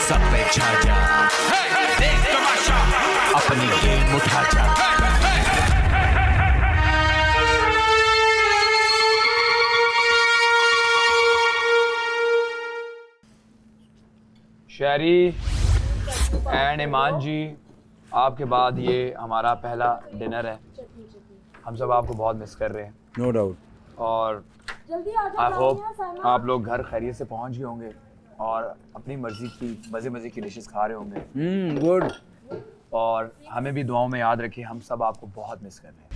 सब पे छा जा, देख तमाशा, अपनी गेम उठा जा। शहरी एंड ईमान जी, आपके बाद ये हमारा पहला डिनर है। हम सब आपको बहुत मिस कर रहे हैं। No doubt. और आई होप आप लोग घर खैरियत से पहुंच गए होंगे और अपनी मर्जी की मज़े की डिशेस खा रहे होंगे। गुड। और हमें भी दुआओं में याद रखिए, हम सब आपको बहुत मिस कर रहे हैं।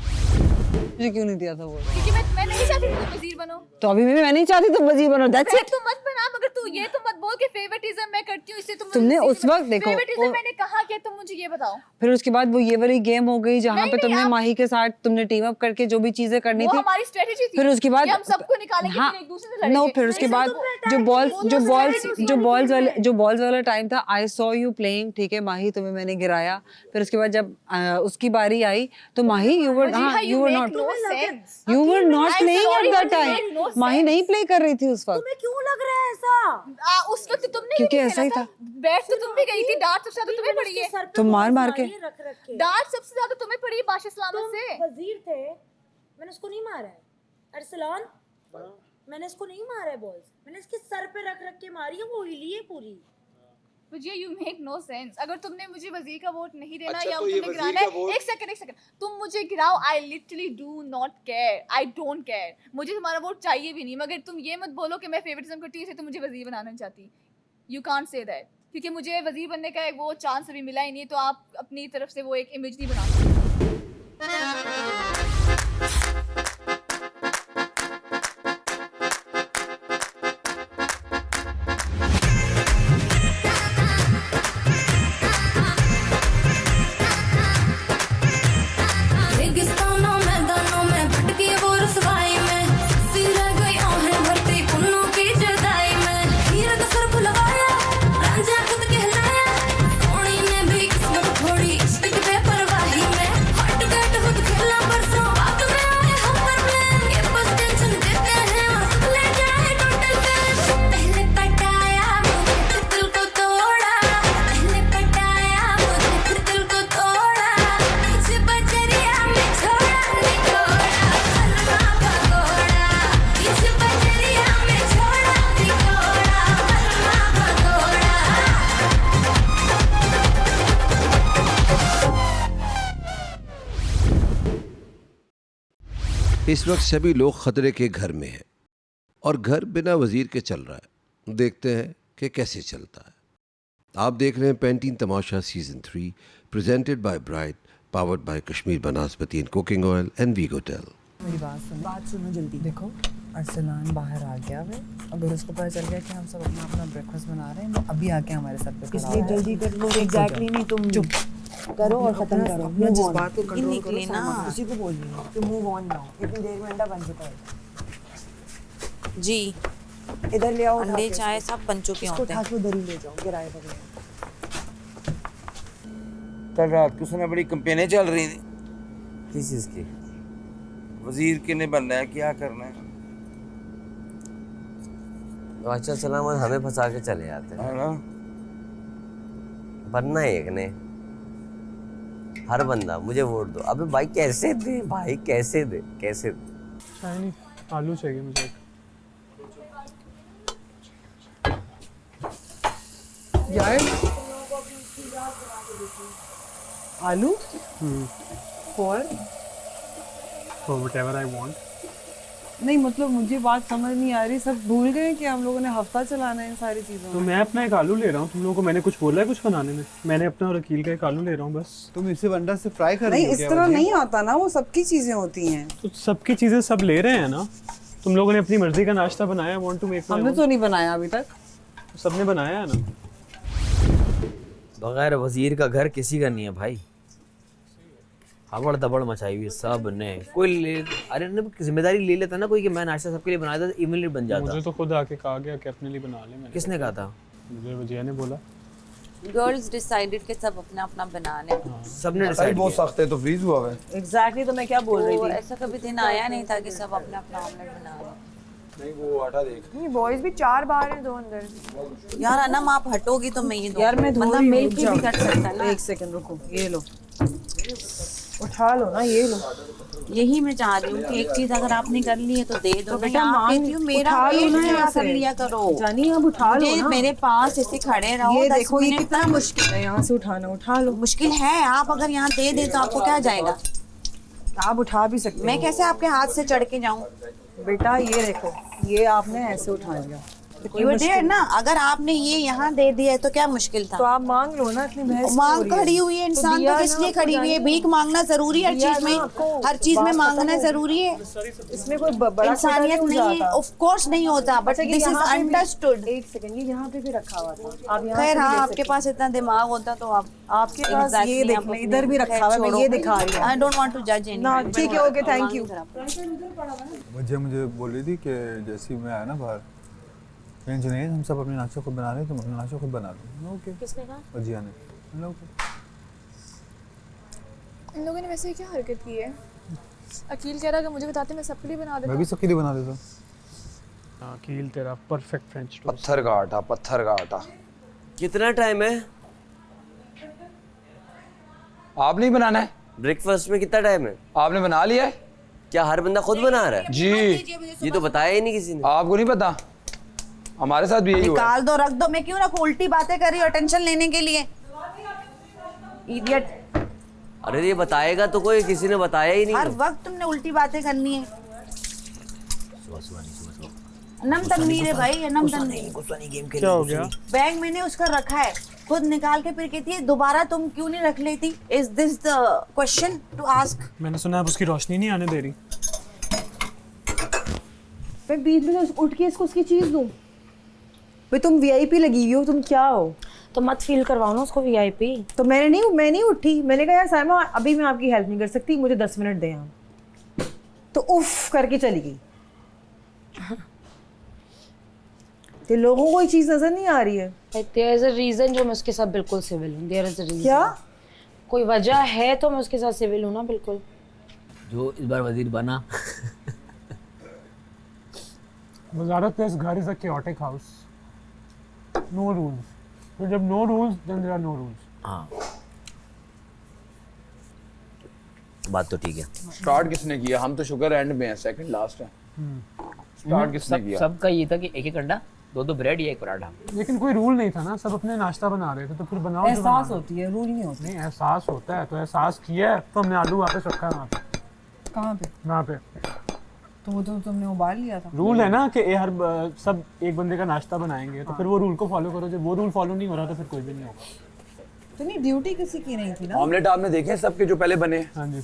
मुझे क्यों नहीं दिया था वो? क्योंकि मैं नहीं चाहती तुम वजीर बनो। तो अभी मैं नहीं चाहती तुम वजीर बनो। That's it. तू मत बना, मगर तू ये तो मत बोल के फेवरेटिज्म मैं करती हूँ, इससे तुमने उस वक्त देखो फेवरेटिज्म मैंने कहा कि तुम मुझे ये बताओ। फिर उसके बाद वो ये वाली गेम हो गई जहाँ पे तुमने माही के साथ तुमने टीम अप करके जो भी चीजें करनी थी, हमारी स्ट्रेटजी थी। फिर उसके बाद हम सबको निकालेंगे, फिर एक दूसरे से लड़ेंगे। नो, फिर उसके बाद जो बॉल्स वाला टाइम था, आई सॉ यू प्लेइंग, ठीक है माही, तुम्हें मैंने गिराया। फिर उसके बाद जब उसकी बारी आई तो Mahi you were not playing at that time. Mahi नहीं प्ले कर रही थी उस वक्त। तुम्हें क्यों लग रहा है ऐसा? उस वक्त तुमने क्योंकि ऐसा ही था। बैठ तो तुम भी गई थी, डांट सबसे ज्यादा तुम्हें पड़ी है। तुम मार के डांट सबसे ज्यादा तुम्हें पड़ी है बादशाह सलामत से। वजीर थे, मैंने उसको नहीं मारा है। अरसलान, मैंने इसको नहीं मारा है बॉल्स, मैंने इसके सर पे रख के मारी है, वो हिली है पूरी। मुझे यू मेक नो सेंस। अगर तुमने मुझे वजीर का वोट नहीं देना अच्छा, या तो तुम्हें गिराना है, एक सेकंड, तुम मुझे गिराओ, I literally do not care, I don't care. मुझे तुम्हारा वोट चाहिए भी नहीं, मगर तुम ये मत बोलो कि मैं फेवरेटिज्म करती हूँ इसलिए तुम मुझे वजीर बनाना नहीं चाहती। यू कांट से दैट, क्योंकि मुझे वजीर बनने का एक वो चांस अभी मिला ही नहीं, तो आप अपनी तरफ से वो एक इमेज नहीं बना सकते। इस वक्त सभी लोग खतरे के घर में हैं और घर बिना वजीर के चल रहा है। देखते हैं कि कैसे चलता है। आप देख रहे हैं Pantene Tamasha season 3, presented by Bright, powered by Kashmir Banaspati and cooking oil and वीगो टेल। मेरी बात सुनो जल्दी। देखो अरसलान बाहर आ गया है, अगर उसको पता चल गया कि हम सब अपना अपना ब्रेकफास्ट बना रहे हैं, वो अभी आके हमारे सर पे खड़ा है। जल्दी कर लो। एग्जैक्टली नहीं, तुम चुप करो और खत्म करो। अपना जज्बात को कंट्रोल करो ना, किसी को बोल नहीं कि मूव ऑन नाउ। इतनी देर में अंडा बन चुका है जी। इधर ले आओ अंडे चाय सब बन चुके होते हैं। उठा के उधर ही ले जाओ, गिराए बगैर। कल रात को उसने बड़ी कंपेनें चल रही थी। किस चीज़ की? वजीर किन्हें बनना है, क्या करना है? बादशाह सलामत हमें फंसा के चले जाते हैं, है ना? बनना है एक ने, हर बंदा मुझे वोट दो। अबे भाई कैसे दे, भाई कैसे दे, कैसे दे? चाय नहीं, आलू चाहिए मुझे। यार आलू फॉर व्हाटएवर आई वांट। नहीं, मतलब मुझे बात समझ नहीं आ रही। सब भूल गए कि हम लोगों ने हफ्ता चलाना है इन सारी चीज़ों तो में। मैं अपना एक आलू ले रहा हूँ, तुम लोगों को मैंने कुछ बोला है कुछ बनाने में? मैंने अपना और अकील का एक आलू ले रहा हूँ बस। तुम इसे अंडा से फ्राई कर रही नहीं, हो इस क्या? तरह नहीं आता ना, वो सबकी चीज़ें होती हैं। तो सबकी चीज़ें सब ले रहे हैं ना। तुम लोगों ने अपनी मर्जी का नाश्ता बनाया। वांट टू मेक हमने तो नहीं बनाया अभी तक। सबने बनाया है ना। बगैर वजीर का घर किसी का नहीं है भाई। हबड़ दबड़ मचाई हुई सब ने। कोई ले, अरे जिम्मेदारी ले लेता ना कोई कि मैं नाश्ता सबके लिए बनाया था, इमली बन जाता। मुझे तो खुद आके कहा गया कि अपने लिए बना ले। मैंने किसने कहा था? मुझे वजिया ने बोला। गर्ल्स डिसाइडेड कि सब अपना अपना बना ले। सबने डिसाइड बहुत सख्त है तो फ्रीज हुआ है। एग्जैक्टली, तो मैं क्या बोल रही थी। ऐसा कभी दिन आया नहीं था कि सब अपना अपना ऑमलेट बना ले। नहीं वो हटा देख। नहीं बॉयज भी 4 बाहर हैं 2 अंदर। यार अनम आप हटोगी तो मैं ये दूँ। यार मैं धो मतलब रही हूँ, मिल रुक के जाओ। भी कर सकता है ना। एक सेकंड रुको, ये लो उठा लो ना, ये लो। यही मैं चाह रही हूँ कि एक चीज अगर आपने कर ली है तो दे दो। तो मैं बेटा यहाँ मांग कहती हूँ मेरा उठा लो वेट ना क्या यहाँ कर से। लिया करो। जानी अब उठा लो मुझे ना। मेरे पास ऐसे खड़े रहो। ये 10 देखो ये मिनट कितना तक। मुश्किल है, यहाँ से उठाना। उठा लो। मुश्किल है, आप अगर यहाँ दे दे तो आपको क्या जाएगा? आप उठा भी सकते मैं हो। कैसे आपके हाथ से चढ़ के जाऊँ? बेटा ये देखो, ये आपने ऐसे उठा लिया तो कोई You were मुश्किल there ना, अगर आपने ये यहाँ दे दिया है तो क्या मुश्किल था? तो आप मांग लो ना, इतनी बहस मांग खड़ी हुई है इंसान दिया तो किस ना लिए आपको खड़ी हुई है? जाने भीख मांगना जरूरी है हर दिया चीज ना में? आपको, हर चीज में बात मांगना खत्म हो जरूरी है? इसमें कोई बड़ा इंसानियत छोटा नहीं है, ऑफ कोर्स नहीं होता, बट अच्छा, ये दिस इज यहाँ पे भी- अंडरस्टूड। एक सेकंड, ये यहाँ पे भी रखा हुआ था। आप यहाँ खैर से भी हाँ, ले आपके सकते पास इतना दिमाग होता तो आप आपके पास ये देख लें, इधर भी रखा हुआ है, मैं ये दिखा रही हूँ। आई डोंट वांट टू जज एनी। ना ठीक है, ओके, थैंक यू। मुझे बोल रही थी कि जैसे ही मैं आया ना बाहर, नहीं हम सब अपने नाश्ता खुद बना रहे हैं, तुम अपना नाश्ता खुद बना लो। ओके। किसने कहा? वजिया ने। Hello okay. इन लोगों ने वैसे ही क्या हरकत की है? अकील कह रहा है कि मुझे बताते मैं सबके लिए बना देता। मैं भी सबके लिए बना देता हूँ। अकील तेरा परफेक्ट फ्रेंच टोस्ट। पत्थर का आटा, पत्थर का आटा। कितना टाइम है? आप नहीं बनाना है? ब्रेकफास्ट में कितना टाइम है? आपने बना लिया है? क्या हर बंदा खुद बना रहा है? जी। ये तो बताया ही नहीं किसी ने। आपको नहीं पता? हमारे साथ भी यही हुआ है। निकाल दो, रख दो। मैं क्यों रखूं? उल्टी बातें कर रही हो टेंशन लेने के लिए। इडियट। अरे ये बताएगा तो कोई, किसी ने बताया ही नहीं। हर वक्त तुमने उल्टी बातें करनी है। नम तनवीर है भाई, नम तनवीर। क्या हो गया? बैग मैंने उसका रखा है, खुद निकाल के फिर कहती है दोबारा तुम क्यों नहीं रख लेती? Is this the question to ask? मैंने सुना आप उसकी रोशनी नहीं आने दे रही। मैं बीच में उठ के इसको उसकी चीज दूं? भाई तुम वीआईपी लगी हुई हो, तुम क्या हो? तो मत फील करवाओ ना उसको वीआईपी। तो मैं नहीं उठी। मैंने कहा यार साइमा अभी मैं आपकी हेल्प नहीं कर सकती, मुझे 10 मिनट दें आप। तो उफ करके चली गई। तो लोगों को ये चीज नजर नहीं आ रही है। देयर इज अ रीजन जो मैं उसके साथ बिल्कुल सिविल हूँ। There is a reason. क्या? कोई वजह है तो मैं उसके साथ सिविल हूँ ना, बिल्कुल। जो इस बार वजीर बना। वजारत प्लेस घर is a chaotic house. No rules. तो जब no rules then there are no rules. हाँ, बात तो ठीक है। स्टार्ट किसने किया? हम तो शुगर एंड में हैं, सेकंड लास्ट है। स्टार्ट किसने किया? सबका ये था कि एक एक अंडा, 2 ब्रेड या 1 पराठा। लेकिन कोई रूल नहीं था ना, सब अपने नाश्ता बना रहे थे, तो फिर बनाओ जो एहसास बनाना। होती है, रूल नहीं होता। नहीं, एहसास होता है तो एहसास किया है तो हमने आलू वापस रखा है वहाँ पे। कहाँ पे? वहाँ पे तो वो तो तुमने उबाल लिया था। रूल है ना कि सब एक बंदे का नाश्ता बनाएंगे, तो फिर वो रूल को फॉलो करो। जब वो रूल फॉलो नहीं हो रहा तो फिर कोई भी नहीं होगा। तो नहीं, ड्यूटी किसी की नहीं थी ना। ऑमलेट आपने देखे सबके जो पहले बने? हाँ जी।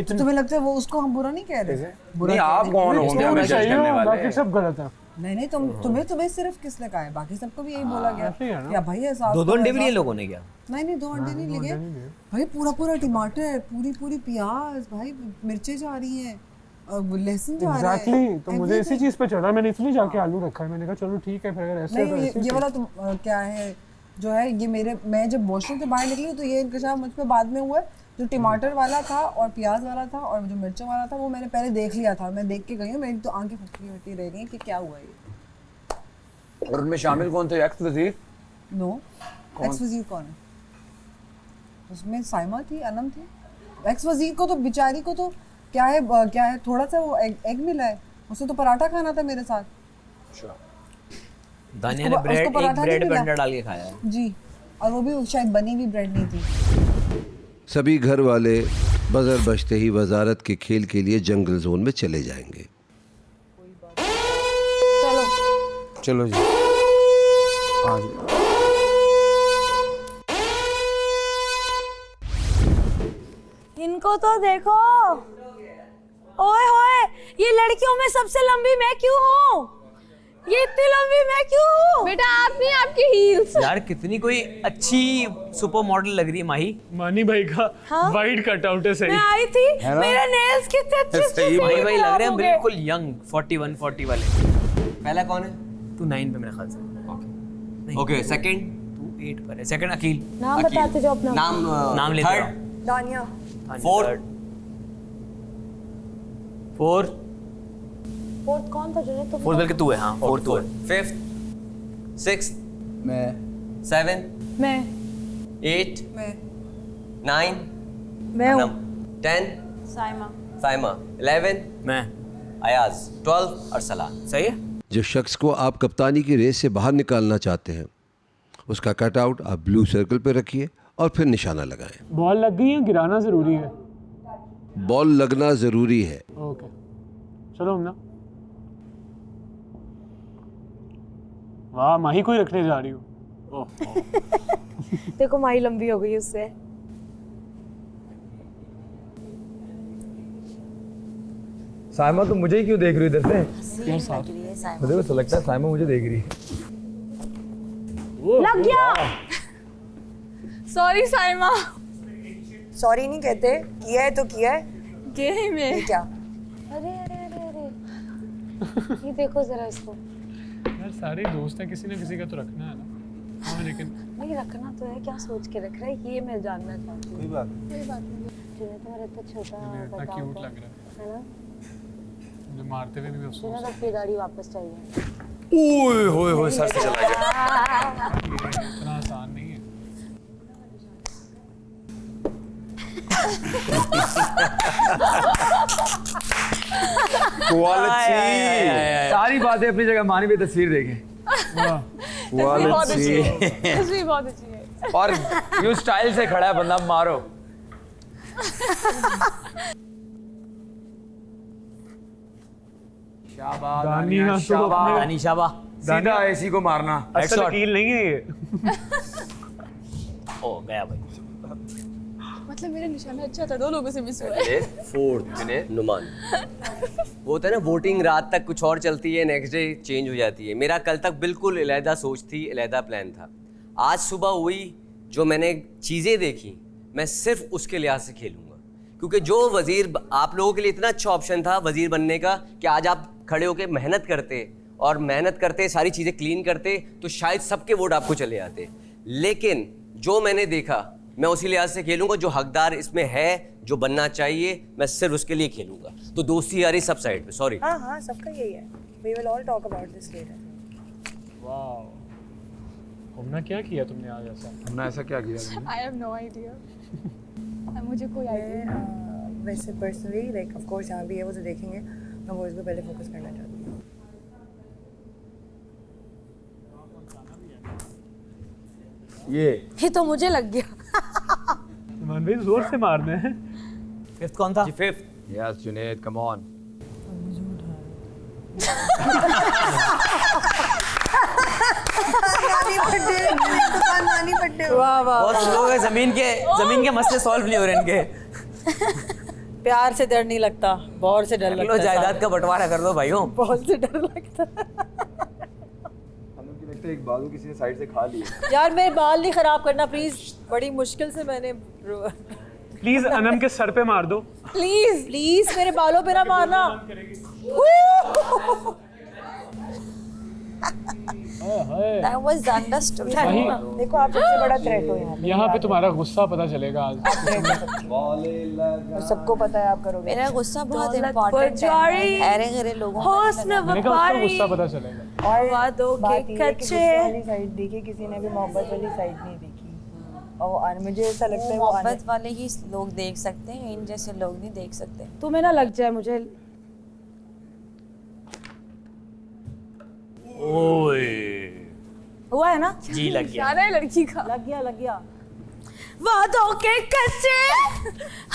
तो तुम्हें लगता है वो उसको हम बुरा नहीं कह रहे? नहीं, आप कौन होंगे हमें जज करने वाले? बाकी सब गलत है। नहीं तुम्हें सिर्फ किसने कहा है? बाकी सबको भी यही बोला गया ऐसे ही है ना। क्या भाई एहसास 2 अंडे भी लिए लोगों ने क्या? नहीं 2 अंडे नहीं लगे भाई, पूरा टमाटर, पूरी प्याज, भाई मिर्चें जा रही हैं, लहसुन जा रहा है। एग्जैक्टली, तो मुझे इसी चीज पे चढ़ा, मैंने इसलिए जाके आलू रखा है। मैंने कहा चलो ठीक है, फिर अगर ऐसे है तो नहीं ऐसे ये वाला तुम क्या है जो है ये मैं जब वॉशरूम से बाहर निकली तो ये इंकशाफ मुझ पे बाद में हुआ है। जो टमाटर वाला था और प्याज वाला था और जो मिर्चों वाला था वो मैंने पहले देख लिया था। मैं देख के गई हूँ, मेरी तो आंखें फटी रह गई कि क्या हुआ ये। और उनमें शामिल कौन थे? एक्स वजीर? नो, एक्स वजीर कौन है? उसमें साइमा थी, अनम थी। एक्स वजीर को तो बेचारी को तो क्या है थोड़ा सा वो एग मिला है, उसे तो पराठा खाना था मेरे साथ। अच्छा। दानिया ने उसको एक पराठा ब्रेड नहीं पे मिला। अंडा डाल के खाया है। जी, और वो भी शायद बनी हुई ब्रेड नहीं थी। सभी घर वाले बजर बजते ही वजारत के खेल के लिए जंगल जोन में चले जाएंगे। चलो जी, आ जाओ। इनको तो देखो, ओए होए, ये लड़कियों में सबसे लंबी मैं क्यों हूँ? ये इतनी लंबी मैं क्यों हूँ? बेटा आप नहीं, आपकी हील्स। यार कितनी कोई अच्छी सुपर मॉडल लग रही है माही। मानी भाई का वाइड कटआउट है। सही मैं आई थी, मेरे नेल्स कितने अच्छे सही माही भाई लग रहे हैं हो गए। बिल्कुल यंग, 41 40 वाले। पहला कौन है? तू 9 पे मेरे ख्याल से। ओके, सेकंड तू 8 पर है। सेकंड अकील। नाम बताते जाओ अपना। नाम लेते रहो। दानिया। फोर्थ फोर्थ कौन था जुनेद? फोर्थ बल्कि तू है। हाँ फोर्थ तू है। फिफ्थ, सिक्स्थ, मैं, सेवन, मैं 8, मैं 9, मैं हूँ। 10, साइमा। साइमा, 11, मैं। अयाज, 12 अरसलान। सही है। जिस शख्स को आप कप्तानी की रेस से बाहर निकालना चाहते हैं उसका कटआउट आप ब्लू सर्कल पे रखिए और फिर निशाना लगाएं। बॉल लग गई है, गिराना ज़रूरी है। बॉल लगना ज़रूरी है। ओके चलो हम ना। वाह माही कोई रखने जा रही हो। देखो माही लंबी हो गई उससे। साइमा तो मुझे ही क्यों देख रही हो इधर से? लग रही है साइमा। मुझे तो लगता है साइमा मुझे देख रही है। लग गया। सॉरी साइमा। सॉरी नहीं कहते, किया है तो किया है। गेम है। ये क्या? अरे अरे अरे अरे ये देखो जरा इसको। यार सारे दोस्त हैं, किसी ना किसी का तो रखना है ना। हाँ लेकिन नहीं रखना तो है, क्या सोच के रख रहा है ये मैं जानना चाहती हूँ। कोई बात नहीं। जो तुम्हारा इतना छोटा इतना क्यूट लग रहा है ना, मुझे मारते हुए भी अफसोस। तुम्हें अपनी दाढ़ी वापस चाहिए। ओए होए होए, सर से चला गया। इतना आसान नहीं है। क्वालिटी। सारी बातें अपनी जगह, मानी भी तस्वीर देखें। क्वालिटी। तस्वीर बहुत अच्छी है। और यूं स्टाइल से खड़ा है बंदा, मारो। शाबाश दानिया, शाबाश। दानी शाबाश। सीधा एसी को मारना। असल वकील नहीं है ये। ओ गया भाई। मतलब मेरा निशाना अच्छा था, 2 लोगों से मिस हुआ है। फोर्थ नुमान। वो होता है ना, वोटिंग रात तक कुछ और चलती है, नेक्स्ट डे चेंज हो जाती है। मेरा कल तक बिल्कुल अलहदा सोच थी, अलहदा प्लान था। आज सुबह हुई जो मैंने चीज़ें देखी, मैं सिर्फ उसके लिहाज से खेलूंगा, क्योंकि जो वजीर आप लोगों के लिए इतना अच्छा ऑप्शन था वजीर बनने का कि आज आप खड़े होकर मेहनत करते और मेहनत करते सारी चीज़ें क्लीन करते तो शायद सबके वोट आपको चले आते। लेकिन जो मैंने देखा मैं उसी लिहाज से खेलूंगा, जो हकदार इसमें है, जो बनना चाहिए, मैं सिर्फ उसके लिए खेलूंगा। तो दोस्ती यारी सब साइड पे। सॉरी। हाँ हाँ सबका यही है। We will all talk about this later. वाह, हमने क्या किया तुमने आज ऐसा? हमने ऐसा क्या किया तुमने? I have no idea. मुझे कोई आइडिया नहीं। वैसे पर्सनली लाइक ऑफ कोर्स यहाँ भी है, वो तो देखेंगे। मैं वॉइस पे पहले फोकस करना चाहती हूँ। ये तो मुझे लग गया। मान भाई जोर से मारने हैं। फिफ्थ कौन था? जी fifth. Yes Junaid, come on. वाह वाह। बहुत लोग हैं, जमीन के मसले सॉल्व नहीं हो रहे इनके। प्यार से डर नहीं लगता, बहुत से डर लगता लो है। जायदाद का बंटवारा कर दो भाइयों। बहुत से डर लगता है। हमें लगता है एक बाजू किसी ने साइड से खा लिया। यार मेरे बाल नहीं खराब करना प्लीज, बड़ी मुश्किल से मैंने। प्लीज अनम के सर पे मार दो। प्लीज प्लीज मेरे बालों पे ना मारना। That was understood. देखो आप सबसे बड़ा थ्रेट हो यहाँ पे तुम्हारा गुस्सा पता चलेगा आज। और सबको पता है आप करोगे। मेरा गुस्सा बहुत इम्पोर्टेंट है अरे गरे लोगों मैंने कहा उसका गुस्सा पता चलेगा। और बात ये है कि गुस्से वाली साइड देखी, किसी ने भी मोहब्बत वाली साइड नहीं देखी। और मुझे ऐसा लगता है वो मोहब्बत वाले ही लोग देख सकते हैं, इन जैसे लोग नहीं देख सकते। तुम्हें ना लग जाए मुझे। ओए हुआ है ना? जी लग गया। इशारा है लड़की का। लग गया। वादों के कच्चे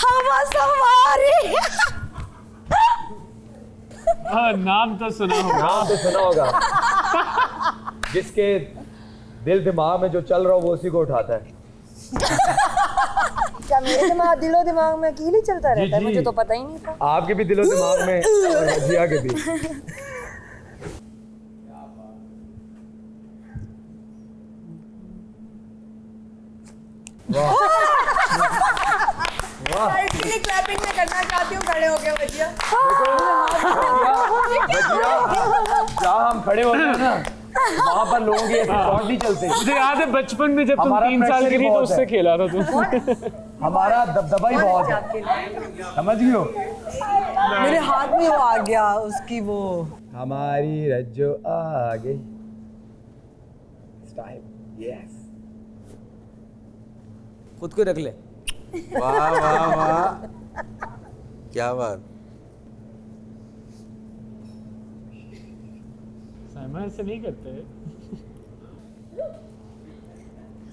हवा सवारी। हाँ नाम तो सुना होगा। नाम तो सुना होगा। जिसके दिल दिमाग में जो चल रहा हो वो उसी को उठाता है। क्या मेरे दिलो दिमाग में अकेले चलता रहता है? मुझे तो पता ही नहीं था। आपके भी दिलो दिमाग में और रजिया के भी। क्लैपिंग में करना चाहती हूँ, खड़े हो गए भजिया। जहाँ हम खड़े होते हैं ना वहाँ पर लोगों के शॉट नहीं चलते। मुझे याद है बचपन में जब तुम 3 साल की थी तो उससे खेला था तुम। हमारा दबदबा ही बहुत है, समझ गए हो? मेरे हाथ में वो आ गया उसकी वो हमारी रज्जो आ गई। यस, खुद को रख ले। वाह वाह वाह, क्या बात। साइमा ऐसे नहीं करते।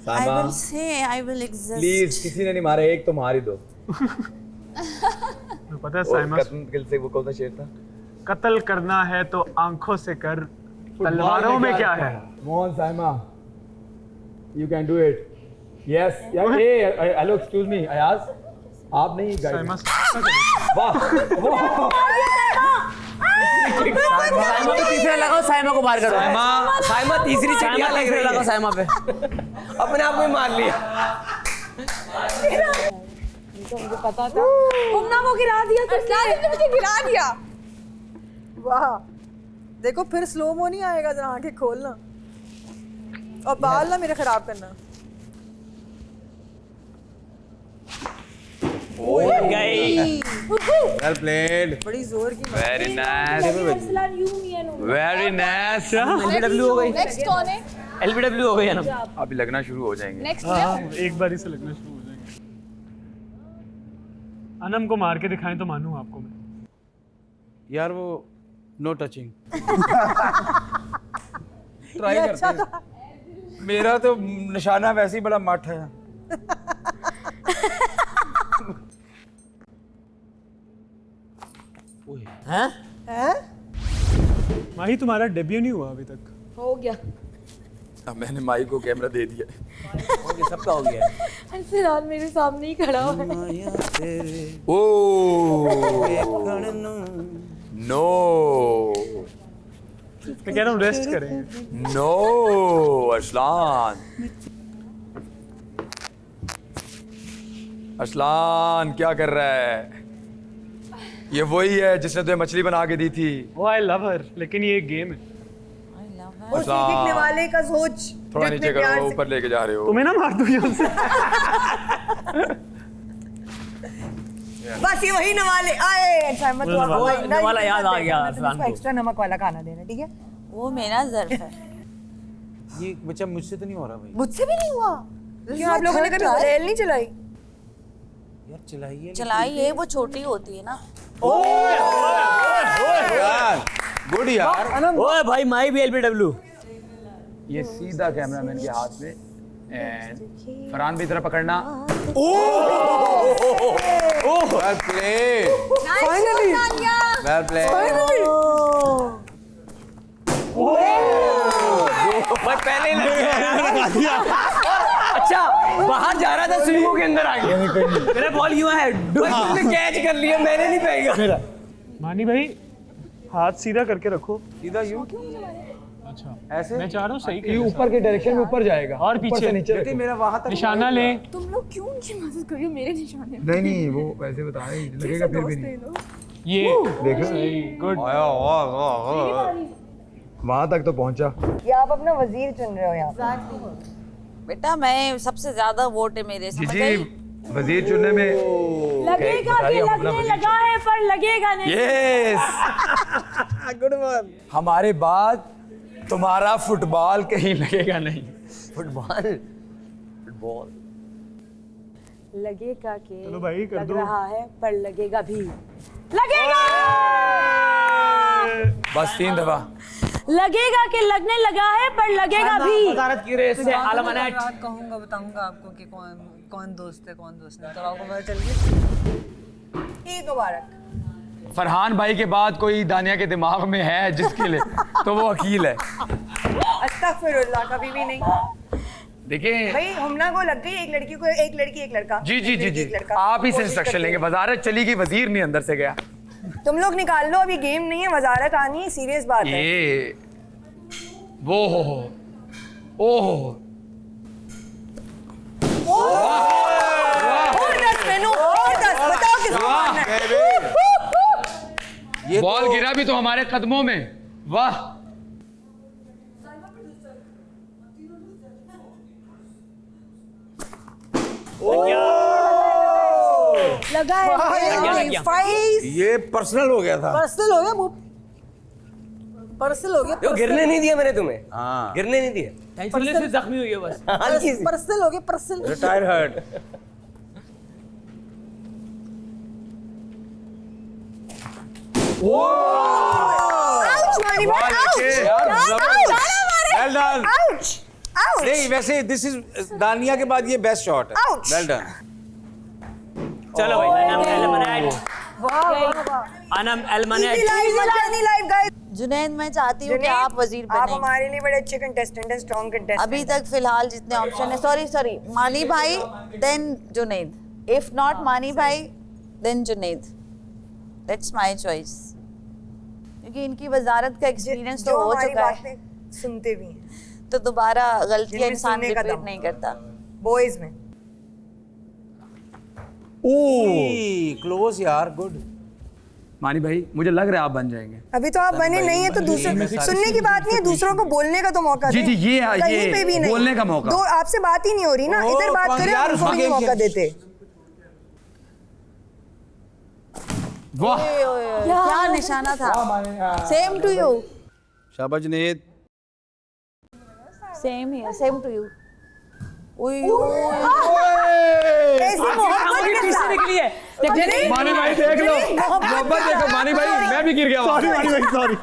I will say, I will exist. Please, किसी ने नहीं मारा, एक तो मार ही दो। पता है साइमा, कत्ल से वो कौन सा शेर था? कत्ल करना है तो आंखों से कर, तलवारों में क्या है? Mohan Saima, you can do it. Yes, hello, excuse me, Ayaz, आप नहीं साइमा वाह, साइमा पे तीसरा लगाओ, साइमा को मार करो। साइमा तीसरी चिड़िया लग रही है साइमा पे। अपने आप में मार लिया। तो मुझे पता था। तुमने वो गिरा दिया, तुमने मुझे गिरा दिया। वाह, देखो फिर स्लो मो नहीं आएगा, जरा आंखें खोलना और बाल ना मेरे खराब करना। गई। Well played. बड़ी जोर की। Very nice, very nice. LBW हो गई। नेक्स्ट कौन है? एलबीडब्ल्यू हो गई है ना। अभी लगना शुरू हो जाएंगे। नेक्स्ट एक बार से लगना शुरू हो जाएंगे। अनम को मार के दिखाएं तो मानूं आपको मैं। यार वो नो टचिंग ट्राई करते हैं। मेरा तो निशाना वैसे ही बड़ा मठ है। हैं? माही, तुम्हारा डेब्यू नहीं हुआ अभी तक। हो गया। अब मैंने माई को कैमरा दे दिया। सबका हो गया। अरसलान मेरे सामने ही खड़ा हुआ है। ओ नो, मैं कह रहा हूँ रेस्ट करेंगे। नो अरसलान, अरसलान क्या कर रहा है? ये वही है जिसने तुम्हें मछली बना के दी थी। वो आई लव हर, लेकिन ये एक गेम है। वो सीखने वाले का सोच। थोड़ा नीचे करो, ऊपर लेके जा रहे हो। तुम्हें ना मार दूं यहाँ से। बस ये वही नवाले आए। नवाला याद आ गया अरसलान को। एक्स्ट्रा नमक वाला खाना देना, ठीक है? वो मेरा ज़र्फ है। ये बच्चा मुझसे तो नहीं हो रहा भाई। मुझसे भी नहीं हुआ। क्यों आप लोगों ने कभी रेल नहीं चलाई? यार चलाइए। चलाइए, वो छोटी होती है ना। गुड यार। ओए भाई, माई भी एलबीडब्ल्यू। ये सीधा कैमरामैन के हाथ में, एंड फरहान भी तरह पकड़ना। Well played, finally well played. भाई पहले ही लग गया। अच्छा, बाहर जा रहा था, स्विंगों के अंदर आ गया। मेरा बॉल यूं है, तुमने कैच कर लिया, मैंने नहीं पाएगा। मानी भाई, हाथ सीधा करके रखो। सीधा यूं। अच्छा, ऐसे मैं चाह रहा हूँ सही ये ऊपर के डायरेक्शन में ऊपर जाएगा और पीछे नीचे मेरा वहां तक निशाना ले। तुम लोग क्यों उनकी मदद कर रहे हो मेरे निशाने? नहीं, वो वैसे बता रहे, लगेगा फिर भी नहीं। ये देखो, सही, गुड। वहां तक तो पहुंचा। ये आप अपना वजीर चुन रहे हो यहाँ। बेटा मैं सबसे ज्यादा वोट है मेरे, समझ जी, आई? वजीर चुनने में लगेगा कि लगने लगा है पर लगेगा नहीं। Yes, good one. हमारे बाद तुम्हारा फुटबॉल कहीं लगेगा नहीं। फुटबॉल लगेगा कि चलो भाई, कर लग दो। रहा है पर लगेगा भी। लगेगा, बस 3 दफा। लगेगा कि लगने लगा है पर लगेगा भी। वजारत की रेस से आलम अनेट। कहूँगा, बताऊंगा आपको कि कौन दोस्त है, कौन दोस्त नहीं। तो आपको पता चल गया। ईद मुबारक। फरहान भाई के बाद कोई दानिया के दिमाग में है जिसके लिए, तो वो अकील है। अस्तगफिरुल्लाह, कभी भी नहीं। देखिए भाई हमना को लग गई, एक लड़की को एक लड़की एक लड़का। जी, एक लड़का। आप ही से कोशिश इंस्ट्रक्शन करते लेंगे। वजारत चली गई, वजीर नहीं अंदर से गया। तुम लोग निकाल लो, अभी गेम नहीं है, वजारत आनी है, सीरियस बात है। ये वो हो ओहो, और 10 मेनू, और 10, बताओ किसको मारना है। बॉल गिरा भी तो हमारे कदमों में। वाह, लगा है 5 ये पर्सनल हो गया था। पर्सनल हो गया, पर्सनल हो गया, देखो गिरने नहीं दिया मैंने तुम्हें। हाँ गिरने नहीं दिया। टेंशन से जख्मी हुई है बस। पर्सनल हो गया, पर्सनल। Retire hurt. नहीं वैसे दिस इज दानिया के बाद ये बेस्ट शॉट है। Well done. चलो भाई अनम एलिमिनेट। अनम एलिमिनेट। जुनैद मैं चाहती हूँ कि आप वजीर बने। आप हमारे लिए बड़े अच्छे कंटेस्टेंट हैं, स्ट्रॉन्ग कंटेस्टेंट। अभी तक फिलहाल जितने ऑप्शन है, सॉरी मानी भाई then Junaid, if not Mani भाई then Junaid, that's my choice, क्योंकि इनकी वजारत का एक्सपीरियंस तो हो चुका है, सुनते भी हैं तो दोबारा गलतियां इंसान रिपीट नहीं करता। बॉयज में। क्लोज यार, गुड। मानी भाई मुझे लग रहा है आप बन जाएंगे। अभी तो आप बने नहीं है तो दूसरे सुनने की बात नहीं है, दूसरों को बोलने का तो मौका जी दें। जी ये कहीं पे भी नहीं बोलने का मौका। दो आपसे बात ही नहीं हो रही ना, इधर बात करें, उनको भी मौका देते। वाह क्या निशाना था। सेम टू यू, शाबाश Junaid. Same here, same to you. ऐसी मोहब्बत के साथ निकली है। मानी भाई देख लो, मोहब्बत देखो। मानी भाई मैं भी गिर गया। सॉरी मानी भाई, सॉरी।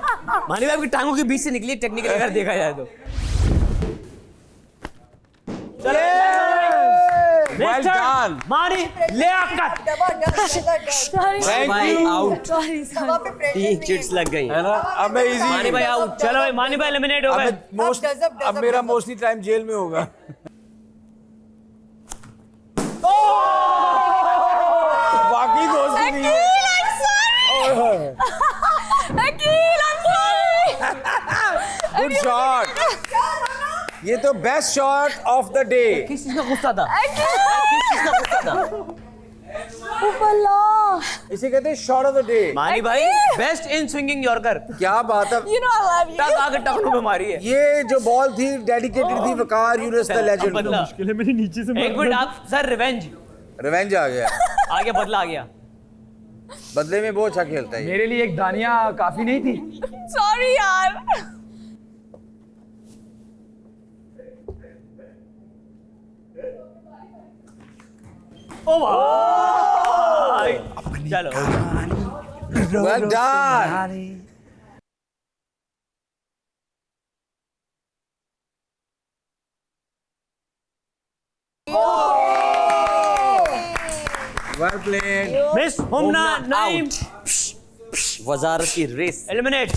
मानी भाई की टांगों के बीच से निकली टेक्निकली अगर देखा जाए तो। Well done Mani Liaquat. Thank you. Out. 3 chits लग गई है ना, अब मैं इजी। मानी भाई आउट। चलो भाई मानी भाई एलिमिनेट हो गए। अब मेरा मोस्टली टाइम जेल में होगा। बाकी दोस्त भी नहीं है। गुड शॉट, ये तो best shot of the day. किस चीज का गुस्सा था? इसे कहते हैं शॉट ऑफ द डे। मानी भाई बेस्ट इन स्विंगिंग यॉर्कर। क्या बात है। टक आके टखनों पे मारी है। ये जो बॉल थी डेडिकेटेड थी वकार यूनुस द लेजेंड। बदला। मुश्किल है मेरे नीचे से। एक मिनट आप सर रिवेंज रिवेंज आ गया। आ गया, बदला आ गया। बदले में बहुत अच्छा खेलता है ये। मेरे लिए एक दानिया काफी नहीं थी। सॉरी यार। ओ भाई चलो well done. Well played. Miss Humna Naeem वजारत की रेस एलिमिनेट।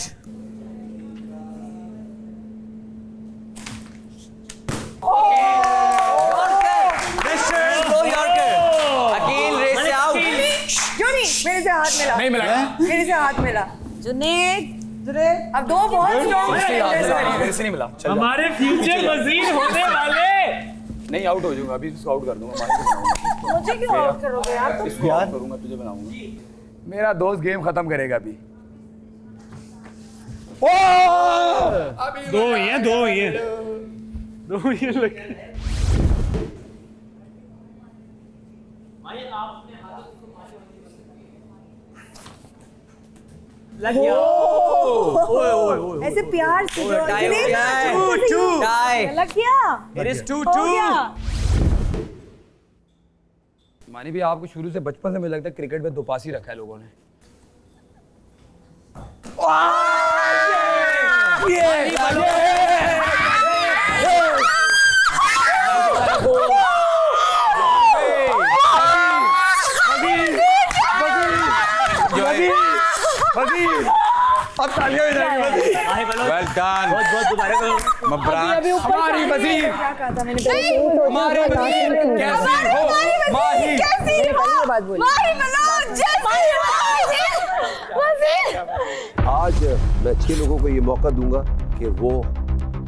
अकील रेस से आउट। क्यों नहीं? मेरे से हाथ मिला। नहीं मिला। मेरे से हाथ मिला। जुनैद अब दो बहुत स्ट्रॉन्ग मेरे से नहीं मिला। हमारे फ्यूचर वजीर होने वाले। नहीं आउट हो जाऊंगा, अभी इसको आउट कर दूंगा। मुझे क्यों आउट करोगे यार तुम? इसको आउट करूंगा, तुझे बनाऊंगा। मेरा दोस्त गेम खत्म करेगा अभी। दो ही हैं लगे। लग गया। ओए ओए ओए ऐसे प्यार से जो टाई हो गया है। 2-2 टाई। लग गया। इट इज हो 2-2। गया। मानी भी आपको शुरू से बचपन से मुझे लगता है क्रिकेट में दो पास ही रखा है लोगों ने। अब तालियां हो जाएंगी। Well done. बहुत बहुत दोबारा करो। मबराक। हमारी वजीर, क्या कहा था मैंने? पहले से ही हमारी वजीर कैसी हो माही। पहली बात बोली। आज मैं 6 लोगों को ये मौका दूंगा कि वो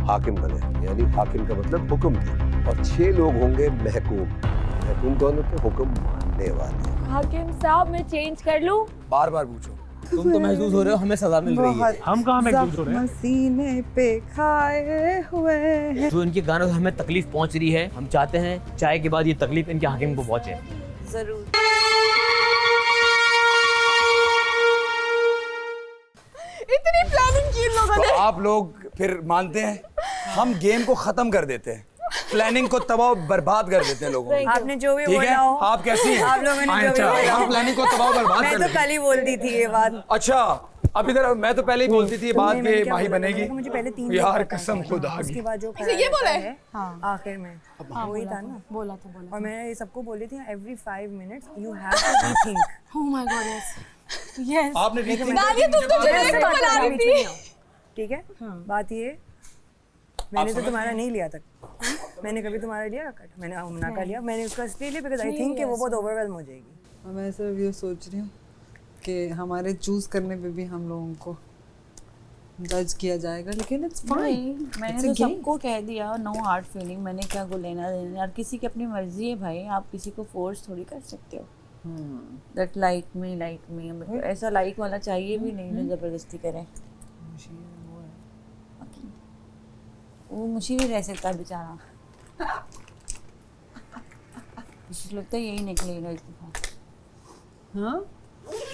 हाकिम बने, यानी हाकिम का मतलब हुक्म दे, और 6 लोग होंगे महकूम। महकूम कौन होते हैं? हुक्म मानने वाले। हाकिम साहब मैं चेंज कर लूं? बार बार पूछो। तुम तो महसूस हो रहे हो हमें सजा मिल रही है। हम कहाँ महसूस हो रहे हैं? सीने पे खाए हुए जो इनके गानों से हमें तकलीफ पहुंच रही है, हम चाहते हैं चाय के बाद ये तकलीफ इनके हाकिम को पहुंचे। जरूर। इतनी प्लानिंग की इन लोगों ने। तो आप लोग फिर मानते हैं हम गेम को खत्म कर देते हैं, प्लानिंग को तबाह बर्बाद कर देते हैं लोगों को। आपने जो भी ठीक है, बोला हो, आप कैसी हैं? आप लोगों ने जो भी बोला हम हो, प्लानिंग को तबाह बर्बाद मैं कर तो देते हैं। कल ही बोल दी थी ये बात। अच्छा, अब इधर मैं तो पहले ही बोलती थी ये बात मैंने कि क्या माही बोला? बनेगी। मुझे पहले 3 यार कसम खुदा उसके की। बाद जो अच्छा, ये बोला है? हाँ, आखिर में वही था ना। बोला था और मैं ये सबको बोली थी every 5 minutes you have to rethink. Oh my God yes yes आपने रीथिंक नादिया तुम तो जेनेरिक बना रही थी। ठीक है, बात ये मैंने तो तुम्हारा नहीं लिया तक, मैंने कभी तुम्हारा लिया कट, मैंने हमना का लिया, मैंने उसका इसलिए लिया बिकॉज आई थिंक कि वो बहुत ओवरवेलम हो जाएगी। मैं सिर्फ ये सोच रही हूँ कि हमारे चूज करने पे भी हम लोगों को जज किया जाएगा, लेकिन इट्स फाइन। मैंने तो सबको कह दिया नो हार्ड फीलिंग, मैंने क्या को लेना देना यार, किसी की अपनी मर्जी है भाई, आप किसी को फोर्स थोड़ी कर सकते हो। दैट लाइक मी ऐसा लाइक वाला चाहिए भी नहीं जो जबरदस्ती करे। वो मुझे भी रह सकता है बेचारा, मुझे लगता है यही निकलेगा इस दफा। हाँ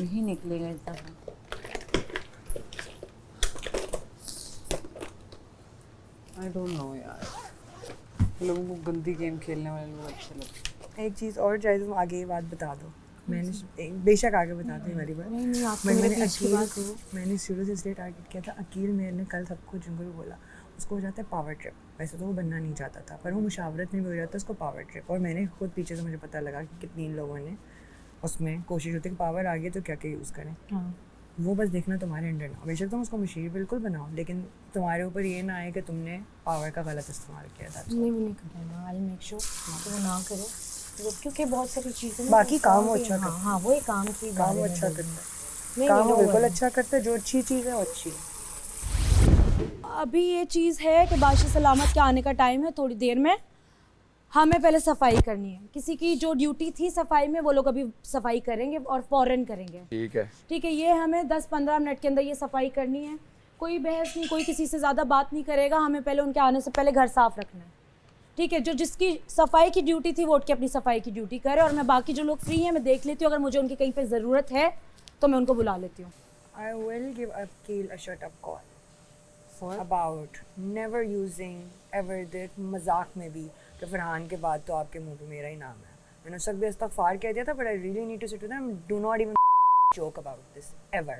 यही निकलेगा इस दफा। आई डोंट नो यार, लोगों को गंदी गेम खेलने वाले लोग अच्छे लगते हैं। एक चीज़ और चाहिए, तुम आगे ये बात बता दो। मैंने बेशक आगे बता दी मेरी बात। नहीं आप मैंने शुरू से इसलिए टारगेट किया था। अकील मैंने कल सबको जिनको भी बोला उसको हो जाता है पावर ट्रिप। वैसे तो वो बनना नहीं चाहता था, पर वो मुशावरत में भी हो जाता है उसको पावर ट्रिप। और मैंने खुद पीछे से मुझे पता लगा कि कितनी लोगों ने उसमें कोशिश होती है कि पावर आ गई तो क्या क्या यूज़ करें। वो बस देखना तुम्हारे अंडर ना। बेशक तुम उसको मशीर बिल्कुल बनाओ, लेकिन तुम्हारे ऊपर ये ना आए कि तुमने पावर का गलत इस्तेमाल किया था। नहीं वो नहीं करना, आई मेक श्योर तो वो ना करे, क्योंकि बहुत सारी चीज़ें बाकी काम वो अच्छा करता है। हाँ वो ही काम की काम वो अच्छा करता है, काम वो बिल्कुल अच्छा करता है। जो अच्छी चीज़ है वो अच्छी है। अभी ये चीज़ है कि बादशाह सलामत के आने का टाइम है, थोड़ी देर में हमें पहले सफाई करनी है। किसी की जो ड्यूटी थी सफाई में वो लोग अभी सफाई करेंगे और फ़ौरन करेंगे। ठीक है, ठीक है, ये हमें 10-15 मिनट के अंदर ये सफाई करनी है। कोई बहस नहीं, कोई किसी से ज़्यादा बात नहीं करेगा। हमें पहले उनके आने से पहले घर साफ़ रखना है। ठीक है, जो जिसकी सफाई की ड्यूटी थी वो उठ के अपनी सफाई की ड्यूटी करे, और मैं बाकी जो लोग फ्री हैं मैं देख लेती हूँ, अगर मुझे उनकी कहीं पर ज़रूरत है तो मैं उनको बुला लेती हूँ। I will give Akil a shut up call about never using ever this मजाक में भी कि फरहान के बाद तो आपके मुंह पे मेरा ही नाम है। मैंने उस वक्त भी इस्तग़फ़ार कह दिया था, but I really need to sit with them. Do not even joke about this ever.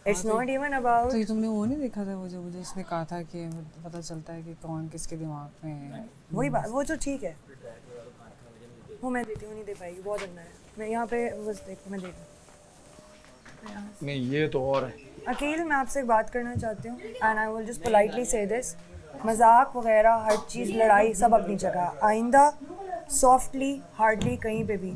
It's not even about. तो ये तुमने वो नहीं देखा था वो जो मुझे उसने कहा था कि पता चलता है कि कौन किसके दिमाग में है। वही बात, वो तो ठीक है, वो मैं देती हूँ, नहीं दे पाएगी, बहुत अंदर है। मैं यहाँ पे बस देखो, मैं देखूँ नहीं ये तो और है। अकील, मैं आपसे एक बात करना चाहती हूँ, and I will just politely से दिस। मजाक वगैरह हर चीज़, लड़ाई सब अपनी जगह। आइंदा सॉफ्टली, हार्डली, कहीं पे भी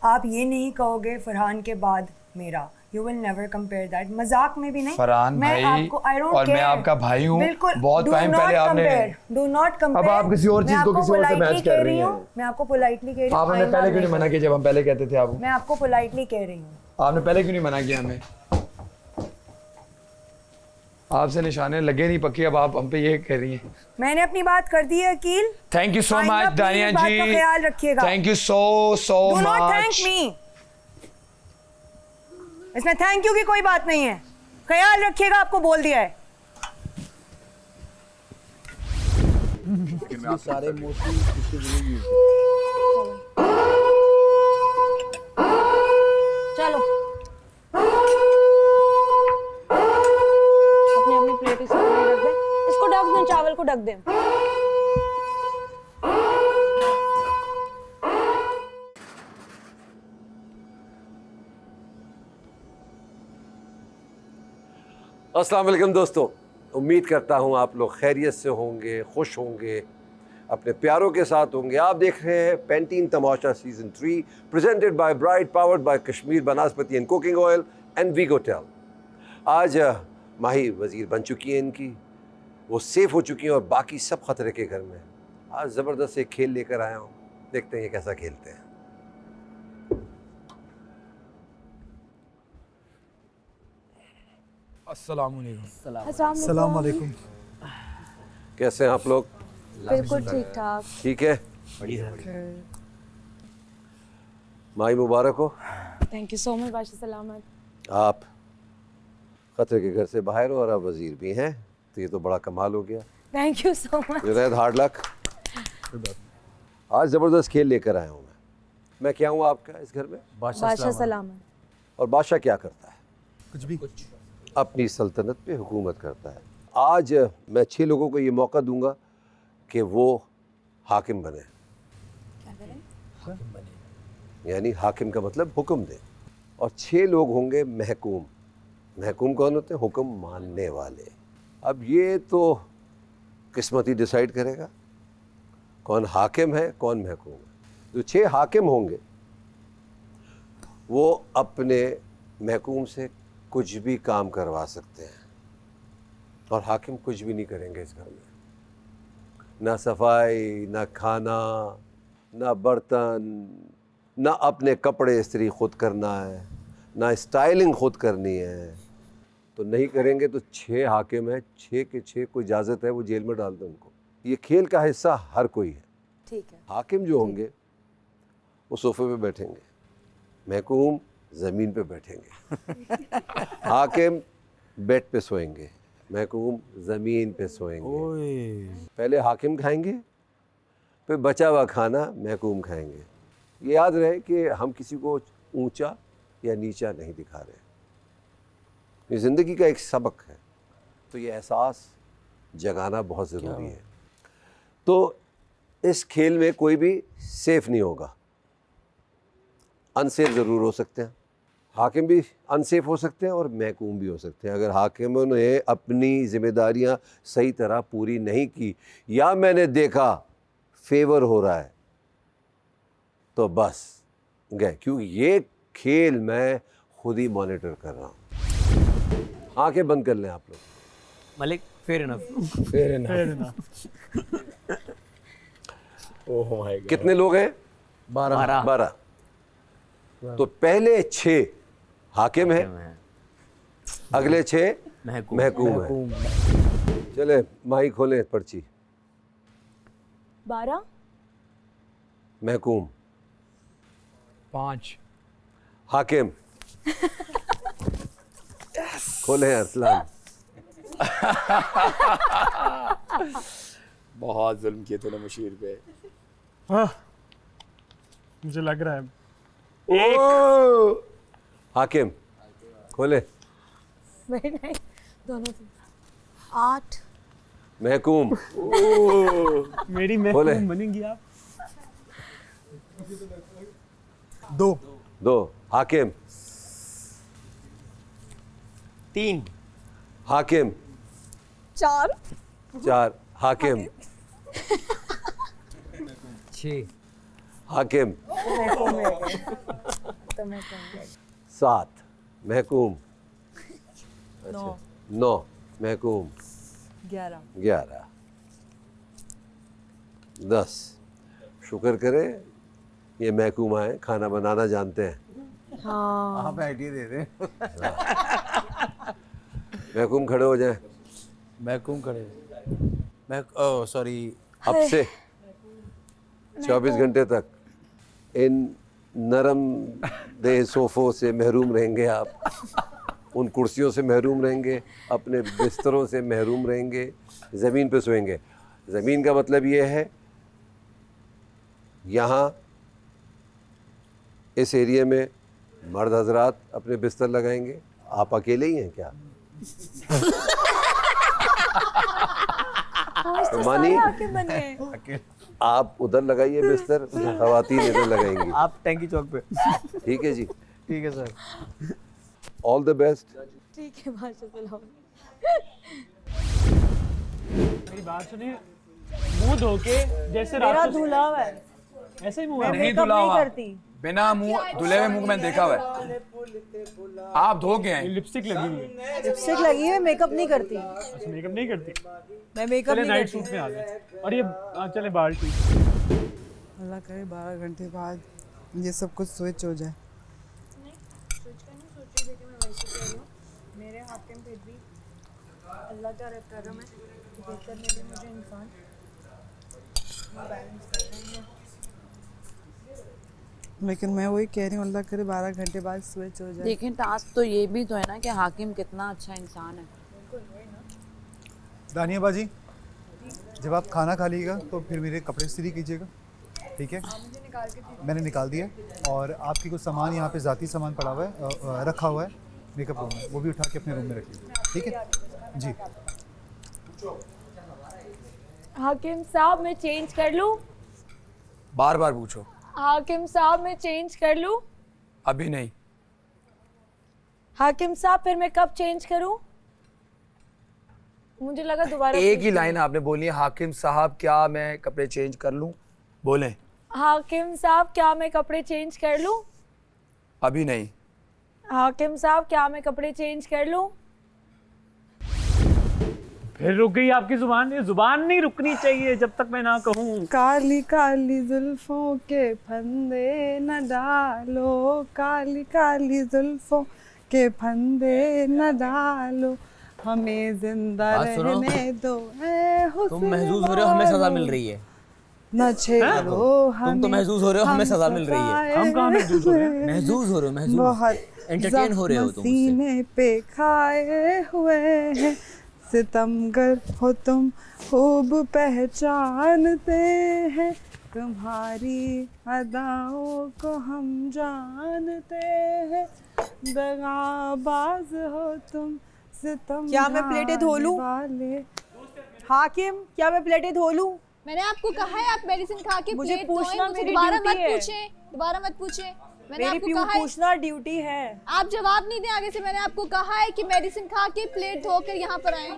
आप ये नहीं कहोगे फरहान के बाद मेरा। You will never compare that. मजाक में भी नहीं। फरहान भाई और मैं आपका भाई हूँ, बहुत टाइम पहले आपने। Do not compare. अब आप किसी और चीज को किसी और से मैच कर रही हैं। मैं आपको पोलाइटली कह रही हूँ। आपने पहले क्यों नहीं मना किया जब हम पहले कहते थे आपको? मैं आपको पोलाइटली कह रही हूँ। आपने पहले क्यों नहीं मना किया हमें? आपसे निशाने लगे नहीं पक्के, अब आप हम पे ये कह रही हैं। मैंने अपनी बात कर दी है Aqeel. Thank you so much Dania ji, ख्याल रखिएगा। Thank you so much. Do not thank me. इसमें थैंक यू की कोई बात नहीं है। ख्याल रखिएगा, आपको बोल दिया है। सारे चलो अपने अपनी प्लेट इस में रख दें, इसको ढक दें, चावल को ढक दें। अस्सलाम वालेकुम दोस्तों, उम्मीद करता हूँ आप लोग खैरियत से होंगे, खुश होंगे, अपने प्यारों के साथ होंगे। आप देख रहे हैं Pantene Tamasha season 3 presented by Bright, powered by Kashmir Banaspati and cooking oil and वीगोटेल। आज माही वज़ीर बन चुकी हैं इनकी, वो सेफ़ हो चुकी हैं और बाकी सब ख़तरे के घर में। आज ज़बरदस्त एक खेल लेकर आया हूँ, देखते हैं ये कैसा खेलते हैं। अस्सलाम वालेकुम। कैसे हैं आप लोग? बिल्कुल ठीक ठाक। ठीक है, बड़ी सर। माई मुबारक हो। थैंक यू सो मच बादशाह सलामत। आप खतरे के घर से बाहर हो और आप वजीर भी हैं, तो ये तो बड़ा कमाल हो गया। Thank you so much. Junaid hard luck. आज ज़बरदस्त खेल लेकर आया हूँ मैं क्या हूँ आपका इस घर में? बादशाह सलामत। और बादशाह क्या करता है? कुछ अपनी सल्तनत पे हुकूमत करता है। आज मैं 6 लोगों को ये मौका दूंगा कि वो हाकिम बने। यानी हाकिम का मतलब हुक्म दे, और 6 लोग होंगे महकूम। महकूम कौन होते हैं? हुक्म मानने वाले। अब ये तो किस्मत ही डिसाइड करेगा कौन हाकिम है कौन महकूम है। जो 6 हाकिम होंगे वो अपने महकूम से कुछ भी काम करवा सकते हैं, और हाकिम कुछ भी नहीं करेंगे इस घर में। ना सफाई, ना खाना, ना बर्तन, ना अपने कपड़े इस्त्री खुद करना है, ना स्टाइलिंग खुद करनी है। तो नहीं करेंगे तो 6 हाकिम हैं, 6 के 6 को इजाज़त है वो जेल में डाल दें उनको। ये खेल का हिस्सा हर कोई है। ठीक है। हाकिम जो होंगे वो सोफे पे बैठेंगे, महकूम ज़मीन पे बैठेंगे। हाकिम बेड पे सोएंगे, महकूम ज़मीन पे सोएंगे। पहले हाकिम खाएंगे, फिर बचा हुआ खाना महकूम खाएंगे। ये याद रहे कि हम किसी को ऊंचा या नीचा नहीं दिखा रहे। ये ज़िंदगी का एक सबक है, तो ये एहसास जगाना बहुत ज़रूरी है। तो इस खेल में कोई भी सेफ नहीं होगा। अनसेफ ज़रूर हो सकते हैं, हाकिम भी अनसेफ हो सकते हैं और महकूम भी हो सकते हैं। अगर हाकिमों ने अपनी ज़िम्मेदारियां सही तरह पूरी नहीं की, या मैंने देखा फेवर हो रहा है, तो बस गए। क्योंकि ये खेल मैं खुद ही मॉनिटर कर रहा हूँ। आंखें बंद कर लें आप लोग। Malik fair enough. Fair enough. Oh my God. कितने लोग हैं? 12। तो पहले 6 हाकिम हैं, अगले 6 महकूम हैं। चले माही खोलें पर्ची। 12 महकूम, 5 हाकिम। खोले अरसलान। बहुत जुल्म किए तूने मुशीर पे। हाँ, मुझे लग रहा है। हाकिम खोले। Very nice. दोनों 8 महकूम। मेरी खोले। महकूम बनेंगी आप। 2 हाकिम। 3 हाकिम। 4 हाकिम। 6 हाकिम। 7 महकूम। 9 महकूम। 11 10। शुक्र करे ये महकूम आए, खाना बनाना जानते हैं। हाँ। आप आइडिया दे रहे हैं। महकूम खड़े हो जाए। महकूम खड़े। सॉरी। अब से 24 घंटे तक इन नरम देह सोफ़ों से महरूम रहेंगे आप। उन कुर्सियों से महरूम रहेंगे, अपने बिस्तरों से महरूम रहेंगे, ज़मीन पे सोएंगे। ज़मीन का मतलब ये है यहाँ इस एरिया में मर्द हजरात अपने बिस्तर लगाएंगे। आप अकेले ही हैं क्या? तो मानी आप उधर लगाइए बिस्तर, ख़वातीन इधर लगाएंगी। आप टैंकी चौक पे। ठीक है जी। ठीक है सर। All the best. ठीक है बादशाह सलामत। मेरी बात सुनिए, मुंह धो के जैसे मेरा रात को धुला हुआ है। ऐसे ही मुंह है। नहीं धुला हुआ, बिना मुंह धुले हुए मुंह मैंने देखा हुआ है। आप धो के आए। लिपस्टिक लगी हुई है। लिपस्टिक लगी है, मेकअप नहीं करती। अच्छा, मेकअप नहीं करती। मैं मेकअप नहीं नाइट करती। सूट में आ गए। और ये चले बाल्टी। अल्लाह करे 12 घंटे बाद ये सब कुछ स्विच हो जाए। स्विच का नहीं सोच रही, लेकिन मैं वैसे कह रही हूँ मेरे हाकिम पे भी अल्लाह का करम है, देखकर में भी मुझे इंसान लेकिन मैं वही कह रही हूँ, अल्लाह करे 12 घंटे बाद स्विच हो जाए। लेकिन टास्क तो ये भी तो है ना कि हाकिम कितना अच्छा इंसान है। दानिया बाजी, जब आप खाना खा लीजिएगा तो फिर मेरे कपड़े इस्त्री कीजिएगा, ठीक है? मैंने निकाल दिया और आपकी कुछ सामान यहाँ पे ज़ाती सामान पड़ा हुआ है, रखा हुआ है मेकअप रूम में, वो भी उठा के अपने रूम में रख लीजिए, ठीक है जी। हाकिम साहब मैं चेंज कर लूँ? बार बार पूछो। हाकिम साहब मैं चेंज कर लूँ? अभी नहीं। हाकिम साहब फिर मैं कब चेंज करूँ? मुझे लगा दोबारा एक ही लाइन आपने बोली है, हाकिम साहब क्या मैं कपड़े चेंज कर लूं? बोलें। हाकिम साहब क्या मैं कपड़े चेंज कर लूँ? अभी नहीं। हाकिम साहब क्या मैं कपड़े चेंज कर लूँ? फिर रुक गई आपकी जुबान। ये जुबान नहीं रुकनी चाहिए जब तक मैं ना कहूँ। काली काली जुल्फों के फंदे न डालो, काली काली जुल्फों के फंदे न डालो, हमें जिंदा रहने दो ऐ हुस्न तुम महसूस हो रहे हो हमें सजा मिल रही है। न छेड़ो हमें, तुम तो महसूस हो रहे हो हमें सजा मिल रही है। हम कहाँ महसूस हो रहे हैं? महसूस हो रहे हो, महसूस बहुत एंटरटेन हो रहे हो तुम उससे। सीने पे खाए हुए हैं, सितमगर हो तुम खूब पहचानते हैं, तुम्हारी अदाओं को हम जानते हैं, दगाबाज हो तुम सितम। क्या मैं प्लेटें धो लूं? हाकिम क्या मैं प्लेटें धो लूं? मैंने आपको कहा है आप मेडिसिन खा के मुझे प्लेट पूछना धोएं, मुझे मेरी दोबारा ड्यूटी मत है। पूछें, दोबारा मत पूछें। मैंने मेरी आपको कहा है पूछना ड्यूटी है। आप जवाब नहीं दें आगे से। मैंने आपको कहा है कि मेडिसिन खा के प्लेट धोकर यहाँ पर आए।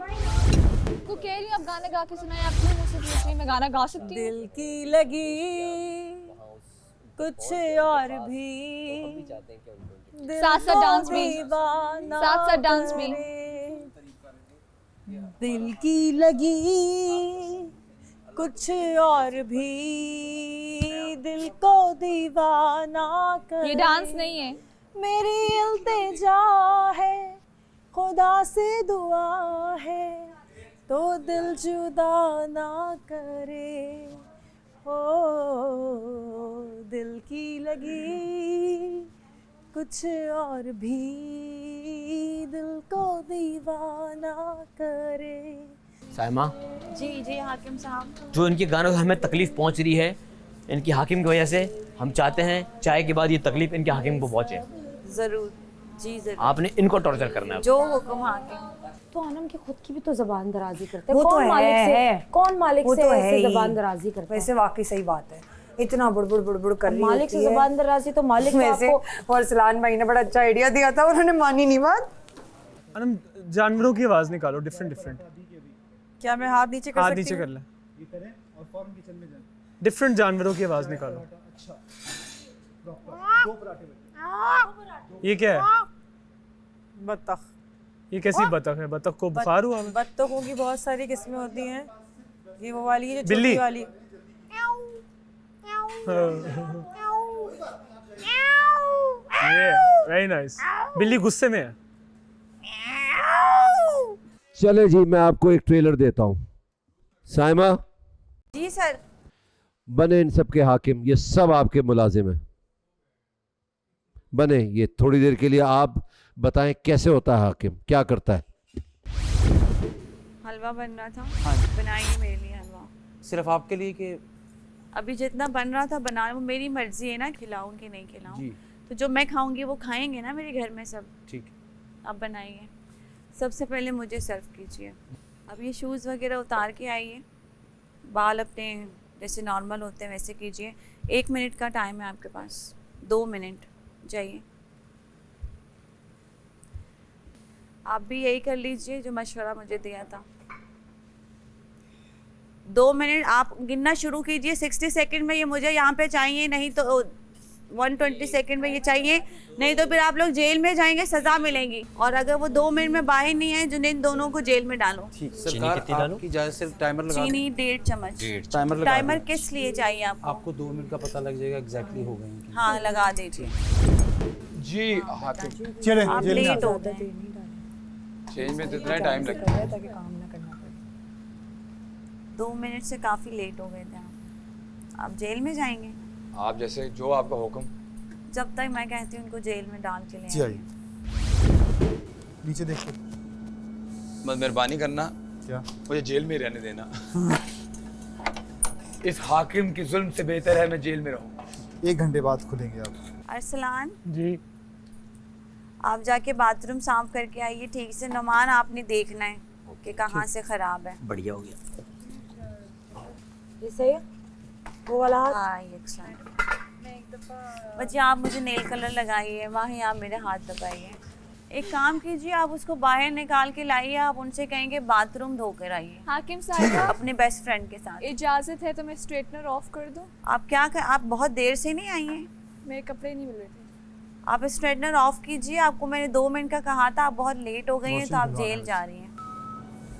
तो कह रही हूँ आप गाना गा के सुनाए। आप क्यों मुझसे पूछ रही हैं? मैं गाना गा सकती हूँ? दिल की लगी कुछ और भी, साथ साथ डांस भी, साथ साथ डांस भी। दिल की लगी कुछ और भी, दिल को दीवाना कर। ये डांस नहीं है। मेरी इल्तिजा है, खुदा से दुआ है, तो दिल जुदा ना करे। ओ दिल की लगी कुछ और भी, दिल को दीवाना करे। साइमा, जी जी हाकिम साहब। जो इनके गानों से हमें तकलीफ पहुंच रही है इनकी हाकिम की वजह से, हम चाहते हैं चाय के बाद ये तकलीफ इनके हाकिम को पहुंचे। जरूर जी जरूर। आपने इनको टॉर्चर करना है। जो हुक्म हाकिम। तो आनम की खुद की भी तो जबान दराजी करते हैं। वो तो कौन मालिक है, से कौन मालिक वो से तो है ऐसे ही। जबान दराजी करता है? वैसे वाकई सही बात है, इतना बुड़बुड़ बुड़बुड़ कर रही मालिक से होती है। जबान दराजी तो मालिक को वैसे आपको। और सलान भाई ने बड़ा अच्छा आइडिया दिया था, उन्होंने मानी नहीं बात। अनम जानवरों की आवाज निकालो, डिफरेंट डिफरेंट। क्या मैं हाथ नीचे कर हाथ सकती नीचे हूँ? कर ले। डिफरेंट जानवरों की आवाज निकालो। ये क्या है? बत्तख। ये कैसी बतख है? बतख को बुखार हुआ है? बत्तखों की बहुत सारी किस्में होती हैं। ये वो वाली है जो बिल्ली। छोटी वाली। Very nice. बिल्ली गुस्से में है। चले जी, मैं आपको एक ट्रेलर देता हूँ। साइमा, जी सर। बने इन सब के हाकिम, ये सब आपके मुलाजिम हैं। बने ये थोड़ी देर के लिए, आप बताएं कैसे होता है हाकिम, क्या करता है? हलवा बन रहा था, बनाइए मेरे लिए हलवा। सिर्फ आपके लिए कि अभी जितना बन रहा था बना, वो मेरी मर्जी है ना, खिलाऊं कि नहीं खिलाऊं। तो जो मैं खाऊंगी वो खाएंगे ना मेरे घर में सब। ठीक। अब बनाइए। सबसे पहले मुझे सर्व कीजिए। अब ये शूज़ वगैरह उतार के आइए, बाल अपने जैसे नॉर्मल होते हैं वैसे कीजिए। 1 मिनट का टाइम है आपके पास, 2 मिनट, जाइए। आप भी यही कर लीजिए जो मशवरा मुझे दिया था। 2 मिनट आप गिनना शुरू कीजिए। 60 सेकंड में ये मुझे यहाँ पे चाहिए, नहीं तो 120 सेकंड में ये चाहिए, नहीं तो फिर आप लोग जेल में जाएंगे, सजा मिलेगी। और अगर वो 2 मिनट में बाहर नहीं है, जुनैद दोनों को जेल में डालो। सरकार आपकी इजाजत से टाइमर लगा चीनी 1.5 चम्मच। टाइमर लगा टाइमर किस लिए चाहिए आपको? आपको 2 मिनट का पता लग जाएगा एग्जैक्टली हो गई कि हाँ लगा दीजिए। जी हाकिम। चले आप जेल में लेट आ हो गए। चेंज में तो इतना टाइम लगता है। 2 मिनट से काफ़ी लेट हो गए थे आप। आप जेल में जाएंगे? आप जैसे जो आपका हुक्म। जब तक मैं कहती हूँ उनको जेल में डाल के ले जी आइए। आइए नीचे देखो। बस मेहरबानी करना, क्या? मुझे जेल में रहने देना। इस हाकिम की जुल्म से बेहतर है मैं जेल में रहूं। 1 घंटे बाद खुलेंगे आप। अरसलान जी आप जाके बाथरूम साफ करके आइए ठीक से। नुमान आपने देखना है कि कहाँ से खराब है। बढ़िया हो गया। ये सही है? वो वाला हाथ? हाँ ये excellent। बच्चे आप मुझे नेल कलर लगाइए, वहीं आप मेरे हाथ दबाइए। एक काम कीजिए, आप उसको बाहर निकाल के लाइए, आप उनसे कहेंगे बाथरूम धो कर आइए हाकिम साहिबा अपने बेस्ट फ्रेंड के साथ। इजाजत है तो मैं स्ट्रेटनर ऑफ कर दूं? आप बहुत देर से नहीं आई हैं? मेरे कपड़े नहीं मिल रहे थे। आप स्ट्रेटनर ऑफ कीजिए। आपको मैंने 2 मिनट का कहा था, आप बहुत लेट हो गई हैं तो आप जेल जा रही हैं।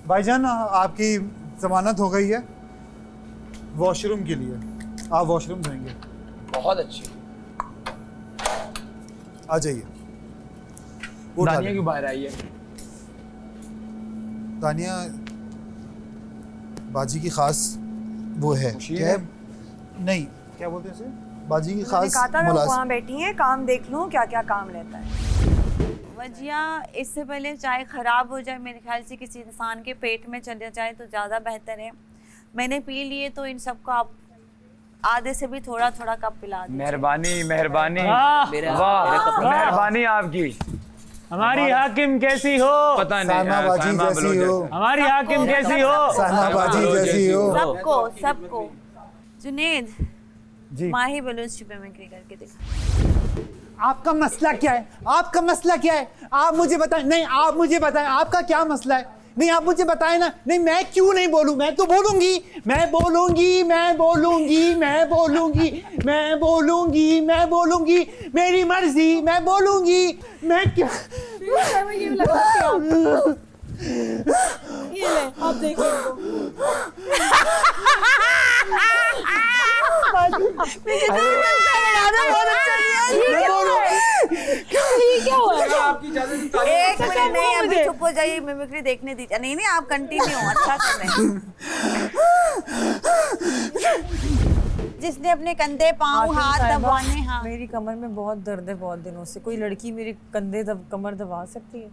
भाईजान आपकी जमानत हो गई है वॉशरूम के लिए, आप वॉशरूम जाएंगे। बहुत अच्छी। आ जाइए। दानिया क्यों बाहर आई है? दानिया बाजी की खास वो है, क्या है? नहीं क्या बोलते हैं इसे? बाजी की खास कहा था मुलाजिम। वहाँ बैठी है, काम देख लूँ क्या क्या काम रहता है। वजिया इससे पहले चाय ख़राब हो जाए, मेरे ख्याल से किसी इंसान के पेट में चले जाए तो ज़्यादा बेहतर है। मैंने पी लिए तो इन सबको आप आधे से भी थोड़ा थोड़ा कप पिला दीजिए। मेहरबानी मेहरबानी, मेरा वाह मेहरबानी आपकी। हमारी हाकिम कैसी हो? पता नहीं सामा बाजी सामा जैसी बलोच हो। हमारी हाकिम कैसी हो? सामा बाजी जैसी हो। सबको जुनेद जी माही बलूच पे मिमिक्री करके दिखा। आपका मसला क्या है? आपका मसला क्या है? आप मुझे बताएं। नहीं आप मुझे बताएं आपका क्या मसला है। नहीं आप मुझे बताएं ना। नहीं मैं क्यों नहीं बोलूं? मैं तो बोलूंगी, मैं बोलूंगी, मैं बोलूंगी, मैं बोलूंगी, मैं बोलूंगी, मैं बोलूंगी, मेरी मर्जी, मैं बोलूंगी। मैं क्या ये लगा ये ले आप देखिए क्या हुआ? एक मिनट नहीं अभी चुप हो जाइए, मिमिक्री देखने दीजिए। नहीं नहीं आप कंटिन्यू, अच्छा कर रहे हैं। जिसने अपने कंधे पाँव हाथ दबाने। हाँ मेरी कमर में बहुत दर्द है बहुत दिनों से। कोई लड़की मेरी कमर दबा सकती है?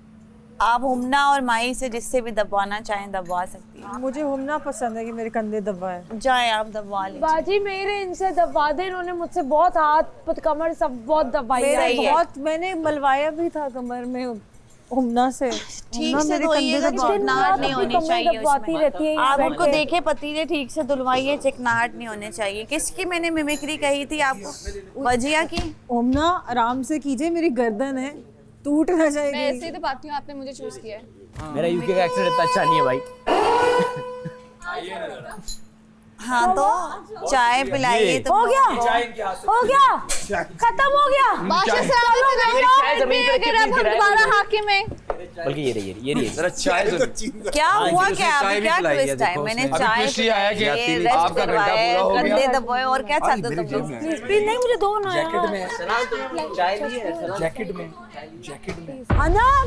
आप हुमना और माई से जिससे भी दबवाना चाहें दबवा सकती हैं। मुझे हुमना पसंद है कि मेरे कंधे दबाए। जाए आप दबवा लीजिए। बाजी मेरे इनसे दबा दे, इन्होंने मुझसे बहुत हाथ कमर सब बहुत दबाई सही है। बहुत मैंने मलवाया भी था कमर में हुमना से। ठीक से धोइएगा, चिकनाहट नहीं होनी चाहिए उसमें। आप उनको देखे पतीले ठीक से धुलवाइए, चिकनाहट नहीं होने चाहिए। किसकी मैंने मिमिक्री कही थी आपको? वजिया की। हुमना आराम से कीजिए, मेरी गर्दन है टूट ना जाएगी। मैं ऐसे ही तो पाती हूँ, आपने मुझे चूज किया है। मेरा यूके का एक्सेंट इतना अच्छा नहीं है भाई। हाँ तो चाय पिलाइए तो हो गया खत्म हो गया। दोबारा हाकिम है। बल्कि ये रही जरा चाय सुन। क्या हुआ? क्या चाय अभी भी क्या पिलाई है, ट्विस्ट है? देखो मैंने उसमें। चाय अभी खुशी आया कि पिलाई, आपका रेस्ट घंटा पूरा करवाए, हो गया। कंधे दबाए और क्या चाहते हो तुम लोग? प्लीज नहीं मुझे दो ना जैकेट में चाय नहीं है। जैकेट में जैकेट में अनम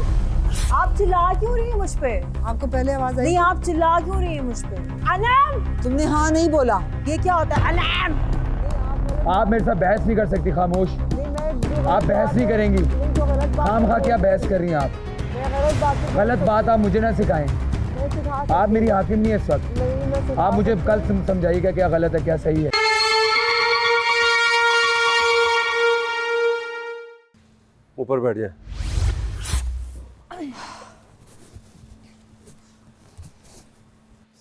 आप चिल्ला क्यों रही है मुझ पे? आपको पहले आवाज आई? नहीं आप चिल्ला क्यों रही है मुझ पे? अनम तुमने हाँ नहीं बोला। ये क्या होता है? अनम आप मेरे साथ बहस नहीं कर सकती, खामोश। आप बहस नहीं करेंगी। खाम खा क्या बहस कर रही हैं आप? गलत बात आप मुझे ना सिखाएं। आप मेरी हाकिम नहीं है इस वक्त। आप मुझे कल समझाइएगा क्या गलत है क्या सही है। ऊपर बैठ जाए।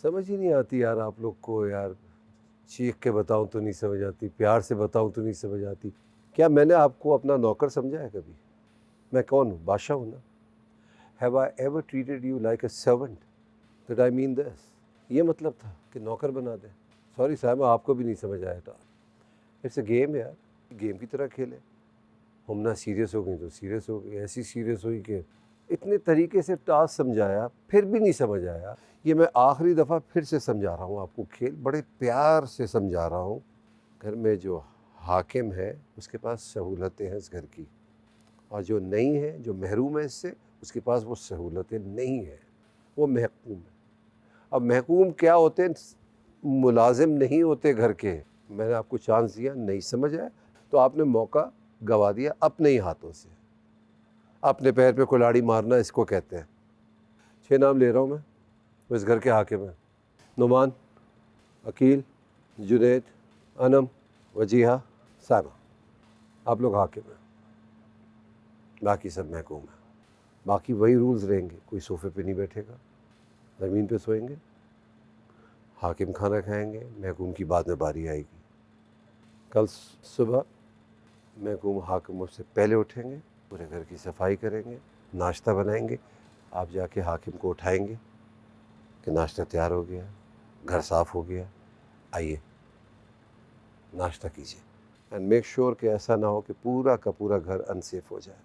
समझ ही नहीं आती यार आप लोग को यार। चीख के बताऊं तो नहीं समझ आती, प्यार से बताऊं तो नहीं समझ आती। क्या मैंने आपको अपना नौकर समझा है कभी? मैं कौन हूँ? बादशाह हूँ ना। Have I ever treated you like a servant? That I mean this. ये मतलब था कि नौकर बना दें? सॉरी साहब आपको भी नहीं समझ आया था। इट्स अ गेम यार, गेम की तरह खेले। हमना सीरियस हो गई तो सीरियस हो गई, ऐसी सीरियस हुई कि इतने तरीके से टास्क समझाया फिर भी नहीं समझ आया। ये मैं आखिरी दफ़ा फिर से समझा रहा हूँ आपको, खेल बड़े प्यार से समझा रहा हूँ। घर में जो हाकिम है उसके पास सहूलतें हैं इस घर की, और जो नहीं है, जो महरूम है इससे, उसके पास वो सहूलतें नहीं हैं, वो महकूम है। अब महकूम क्या होते हैं? मुलाजिम नहीं होते घर के, मैंने आपको चांस दिया, नहीं समझ आया तो आपने मौका गवा दिया अपने ही हाथों से। अपने पैर पे कुल्हाड़ी मारना इसको कहते हैं। 6 नाम ले रहा हूँ मैं, वो इस घर के हाकिम हैं। नुमान, अकील, जुनैद, अनम, वजीहा, सामा, आप लोग हाकिम हैं, बाकी सब महकूम हैं। बाकी वही रूल्स रहेंगे, कोई सोफ़े पे नहीं बैठेगा, ज़मीन पे सोएंगे, हाकिम खाना खाएंगे, महकूम की बाद में बारी आएगी। कल सुबह महकूम हाकिम से पहले उठेंगे, पूरे घर की सफाई करेंगे, नाश्ता बनाएंगे, आप जाके हाकिम को उठाएंगे कि नाश्ता तैयार हो गया, घर साफ़ हो गया, आइए नाश्ता कीजिए। एंड मेक श्योर कि ऐसा ना हो कि पूरा का पूरा घर अनसेफ हो जाए।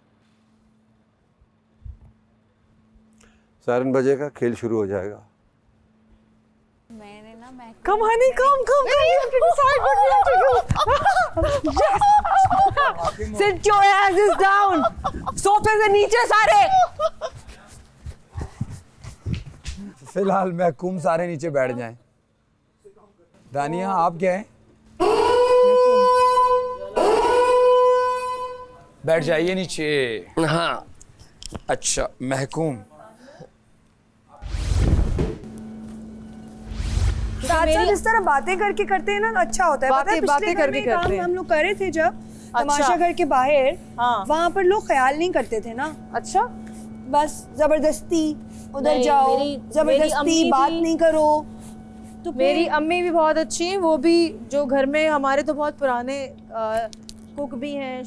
सायरन बजेगा, खेल शुरू हो जाएगा। मैंने ना मैं Come honey, come. You have to decide what we have to do. Yes. Sit your asses down. सोफे से नीचे सारे. फिलहाल महकूम सारे नीचे बैठ जाएं। दानिया आप क्या हैं? बैठ जाइए नीचे। हाँ अच्छा महकूम, साथ इस तरह बातें करके करते हैं ना, अच्छा होता है। पता है पिछले घर में काम हम लोग कर रहे थे जब तमाशा घर के बाहर, वहाँ पर लोग ख्याल नहीं करते थे ना। अच्छा, बस जबरदस्ती उधर जाओ, जबरदस्ती बात नहीं करो। तो मेरी अम्मी भी बहुत अच्छी हैं, वो भी जो घर में हमारे तो बहुत पुराने कुक भी हैं,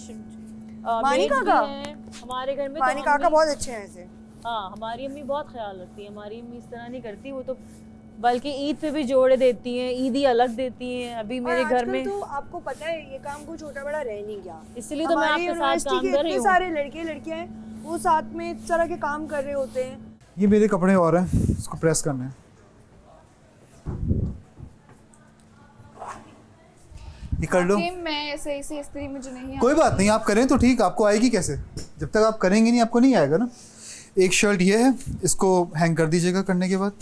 मानी काका हमारे घर में। मानी काका बहुत अच्छे हैं ऐसे। हाँ, हमारी अम्मी बहुत ख्याल रखती है। हमारी अम्मी इस तरह नहीं करती, वो तो बल्कि ईद पे भी जोड़े देती हैं, ईदी अलग देती हैं। अभी मेरे घर में तो आपको पता है ये काम को छोटा बड़ा रह नहीं गया, इसलिए तो मैं आपके साथ काम कर रही हूँ। सारे लड़के लड़कियां हैं वो साथ में इस तरह के काम कर रहे होते हैं। ये मेरे कपड़े और हैं, इसको प्रेस करना है। ये कर लो। मैं ऐसे इस्त्री मुझे नहीं कोई बात नहीं, आप करें तो ठीक, आपको आएगी कैसे? जब तक आप करेंगे नहीं आपको नहीं आएगा ना। एक शर्ट ये है, इसको हैंग कर दीजिएगा करने के बाद।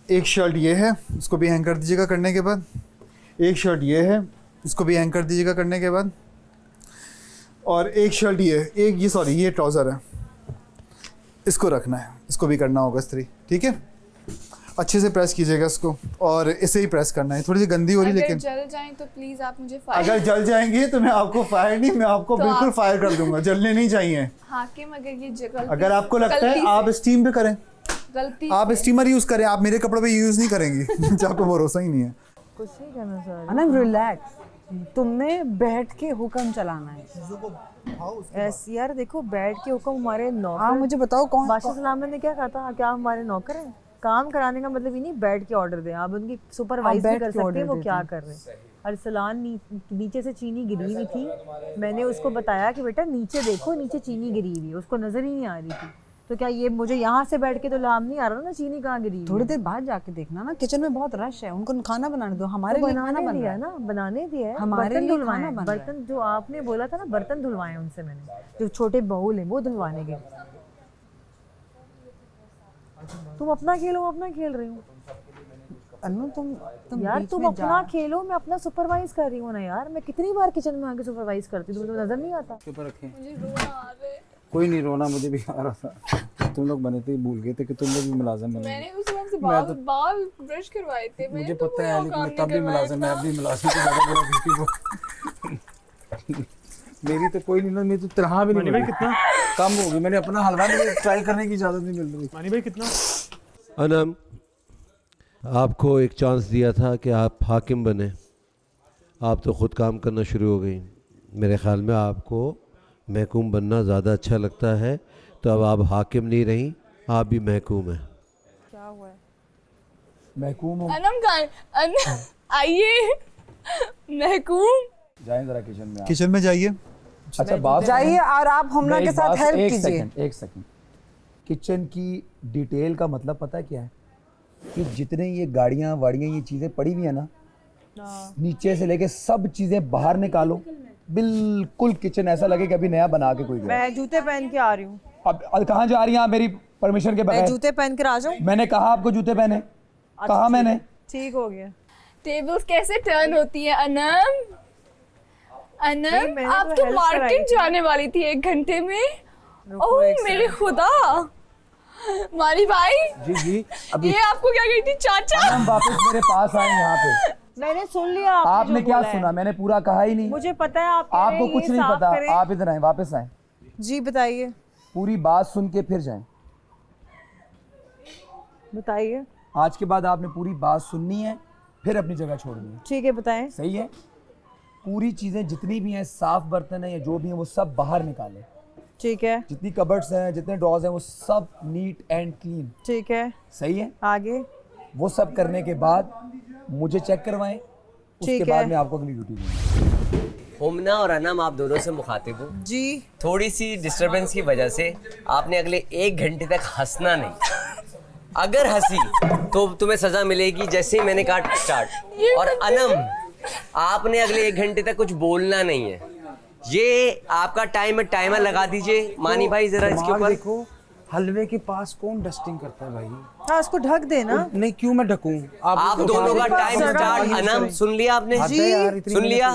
एक शर्ट ये है, इसको भी हैंग कर दीजिएगा करने के बाद। एक शर्ट ये है, इसको भी हैंग कर दीजिएगा करने के बाद। और एक शर्ट ये ट्राउज़र है, इसको रखना है, इसको भी करना होगा इस्त्री। ठीक है, अच्छे से प्रेस कीजिएगा इसको, और इसे ही प्रेस करना है। थोड़ी सी गंदी हो रही लेकिन जल जाएं तो प्लीज आप मुझे फायर। अगर जल जाएंगे तो मैं आपको फायर नहीं, मैं आपको तो बिल्कुल फायर कर दूंगा। जलने नहीं चाहिए। हाकिम अगर ये जगह अगर आपको लगता है आप स्टीम पे करें, गलती आप स्टीमर यूज करें, आप मेरे कपड़ों पे यूज नहीं करेंगी। आपको भरोसा ही नहीं है। कुछ नहीं करना सर। अनम रिलैक्स, तुमने बैठ के हुक्म चलाना है। ऐसे यार देखो, बैठ के हुक्म हमारे नौकर। हाँ मुझे बताओ कौन? बादशाह सलाम ने क्या कहा था? क्या हमारे नौकर हैं? काम कराने का मतलब ये नहीं बैठ के ऑर्डर दें, आप उनकी सुपरवाइज भी कर सकते हैं वो क्या कर रहे हैं। अरसलान नीचे से चीनी गिरी हुई थी, मैंने उसको बताया कि बेटा नीचे देखो, नीचे चीनी गिरी हुई है, उसको नजर ही नहीं आ रही थी। तो क्या ये मुझे यहाँ से बैठ के तो लाम नहीं आ रहा ना चीनी कहाँ गिरी? थोड़ी देर बाद जाके देखना ना, किचन में बहुत रश है, उनको खाना बनाने दो। हमारे लिए खाना बन रहा है ना, बनाने दिया है, हमारे लिए खाना बन रहा है। बर्तन जो आपने बोला था ना, बर्तन धुलवाए उनसे मैंने, जो छोटे बाउल हैं वो धुलवाने के। तुम अपना खेलो, अपना खेल रही हूँ। अनु तुम यार तुम अपना खेलो, मैं अपना सुपरवाइज कर रही हूँ ना यार। मैं कितनी बार किचन में आके सुपरवाइज करती हूँ, तुम्हें नजर नहीं आता? मुझे रोना आ रहा है। कोई नहीं, रोना मुझे भी आ रहा था। तुम लोग बने थे, भूल गए थे कि तुम लोग भी मुलाजिम बने। मैंने उस वक्त से बाल ब्रश करवाए थे। मुझे पता है, लेकिन मैं तब भी मुलाजिम, मैं अभी मुलाजिम से ज़्यादा बुरा किसी मेरी तो कोई नहीं ना, मेरी तो तनहा भी नहीं। कितना कम होगी, मैंने अपना हलवा में ट्राई करने की इजाज़त नहीं मिल रही। मानी भाई कितना? अनम, आपको एक चांस दिया था कि आप हाकिम बने, आप तो ख़ुद काम करना शुरू हो गई। मेरे ख़्याल में आपको महकूम बनना ज़्यादा अच्छा लगता है, तो अब आप हाकिम नहीं रही, आप भी महकूम हैं। क्या हुआ है? महकूम हो। अनम आइए, महकूम जाएं जरा किचन में। किचन में जाइए। अच्छा बात जाइए, और आप हमना के साथ हेल्प कीजिए। एक सेकंड, किचन की डिटेल का मतलब पता है क्या है? कि जितने ये गाड़ियाँ वाड़ियाँ ये चीज़ें पड़ी हुई है ना, नीचे से लेके सब चीज़ें बाहर निकालो, बिल्कुल किचन ऐसा लगे कि अभी नया बना के कोई गया। मैं जूते पहन के आ रही हूँ। अब कहाँ जा रही हैं आप मेरी परमिशन के बगैर? मैं जूते पहन कर आ जाऊँ? मैंने कहा आपको जूते पहने, कहा मैंने। ठीक हो गया। टेबल्स कैसे टर्न होती है अनम? मैंने आप तो तो help मार्केट कराई थी। जाने वाली थी 1 घंटे में। ओह मेरे खुदा, माली भाई जी जी अभी ये आपको क्या कहती चाचा? हम वापस मेरे पास आए यहाँ पे। मैंने सुन लिया आपने जो क्या बोला है। सुना? मैंने पूरा कहा ही नहीं। मुझे पता है आप कह रहे आपको हैं कुछ ये नहीं साफ पता। करें। आप इधर आए, वापस आए, जी बताइए पूरी बात सुन के फिर जाएं। बताइए। आज के बाद आपने पूरी बात सुननी है, फिर अपनी जगह छोड़नी है। ठीक है बताएं। सही है? पूरी चीजें जितनी भी हैं, साफ बर्तन है या जो भी है, वो सब बाहर निकालें। ठीक है जितनी कबर्ड्स हैं, जितने ड्रॉर्स हैं, वो सब नीट एंड क्लीन। ठीक है सही है? आगे। वो सब करने के बाद मुझे चेक करवाएं, उसके ठीक बाद है। मैं आपको अगली ड्यूटी दूंगा। होमना और अनम आप दोनों से मुखातिब हूँ। जी थोड़ी सी डिस्टरबेंस की वजह से आपने अगले 1 घंटे तक हंसना नहीं। अगर हंसी तो तुम्हें सजा मिलेगी जैसे ही मैंने कहा स्टार्ट। और अनम आपने अगले 1 घंटे तक कुछ बोलना नहीं है। ये आपका टाइम है, टाइमर लगा दीजिए। मानी भाई जरा इसके ऊपर देखो, हलवे के पास कौन डस्टिंग करता है भाई? हाँ इसको ढक देना। नहीं, क्यों मैं ढकूं? आप दोनों का टाइम स्टार्ट। अनम सुन लिया आपने? सुन लिया?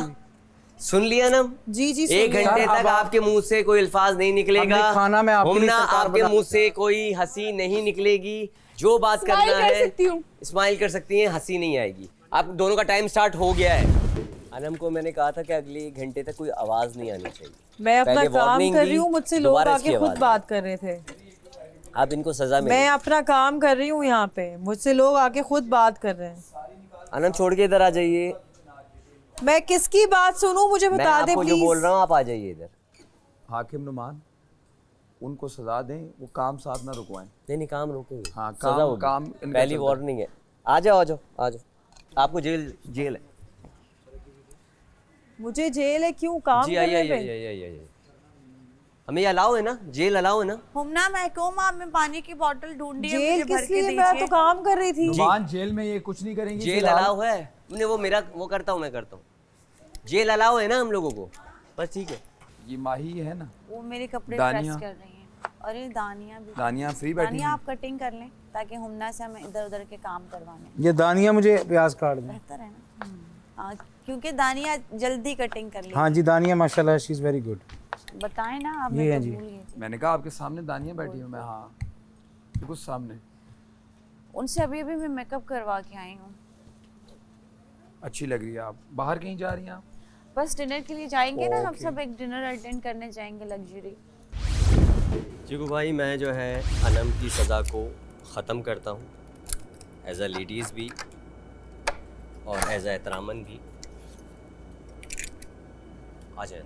सुन लिया ना? जी जी 1 घंटे तक आपके मुंह से कोई अल्फाज नहीं निकलेगा। हमने खाना में आपके लिए होमना सरकार आपके बना- मुंह से कोई हंसी नहीं निकलेगी। जो बात Smile करना कर है सकती हूँ। स्माइल कर सकती हैं, हंसी नहीं आएगी। आप दोनों का टाइम स्टार्ट हो गया है। अनम को मैंने कहा था कि अगले 1 घंटे तक कोई आवाज नहीं आनी चाहिए। मैं अपना पहले काम warning कर दी, रही हूँ, मुझसे लोग दोबारा आके इसकी खुद आवाज बात कर रहे थे। आप इनको सजा मैं मिलेगी। अपना काम कर रही हूँ यहाँ पे, मुझसे लोग आके खुद बात कर रहे हैं। अनम छोड़ के इधर आ जाइए। मैं किसकी बात सुनूं मुझे मैं बता दे आपको जो बोल प्लीज। रहा हूँ आप आ जाइए इधर। हाकिम नुमान, उनको सजा दें, वो काम साथ ना रुकवाएं। नहीं काम रोकेंगे। हाँ, सजा काम होगी। काम इनका पहली चलता है। वार्निंग है। आ जाओ आ जाओ आ जाओ। आपको जेल है। मुझे जेल है क्यों? काम जी करने आइए पे। आइए। हमें ये अलाउ है ना? जेल अलाउ है ना? हुमना महकूम, आपने पानी की बोतल ढूंढी है, जेल मुझे भर किस के लिए? मैं तो दीजिए। काम कर रही थी। नुमान, जेल में ये कुछ नहीं करेंगी। जेल फिलहाल। अलाउ है? नहीं वो मेरा वो करता हूँ, मैं करता हूँ। जेल अलाउ है ना हम लोगों को? बस ठीक है। ये माही है ना, वो मेरे कपड़े दानिया। प्रेस कर रही हैं। और ये दानिया भी। दानिया फ्री बैठी दानिया हैं। आप कटिंग कर लें ताकि हुमना से हमें इधर उधर के काम करवाने। ये दानिया मुझे प्याज काट दें। बेहतर है ना? हाँ, क्योंकि दानिया जल्दी कटिंग कर ली। हाँ जी, दानिया माशाल्लाह शी इज वेरी गुड। बताएं ना आप। ये मैं है तो जी। भूल गई थी। मैंने कहा आपके सामने दानिया बैठी हूँ मैं। हाँ, बिल्कुल सामने। उनसे अभी अभी मैं मेकअप करवा के आई हूँ। अच्छी लग रही है आप। बाहर कहीं जा रही हैं आप? बस डिनर के लिए जाएंगे ना, हम ओके। सब एक डिनर अटेंड करने जाएंगे लग्जरी। चिकू भाई मैं जो है अनम की सज़ा को ख़त्म करता हूँ एज अ लेडीज़ भी और एज अ एहतरामन भी। आ जाए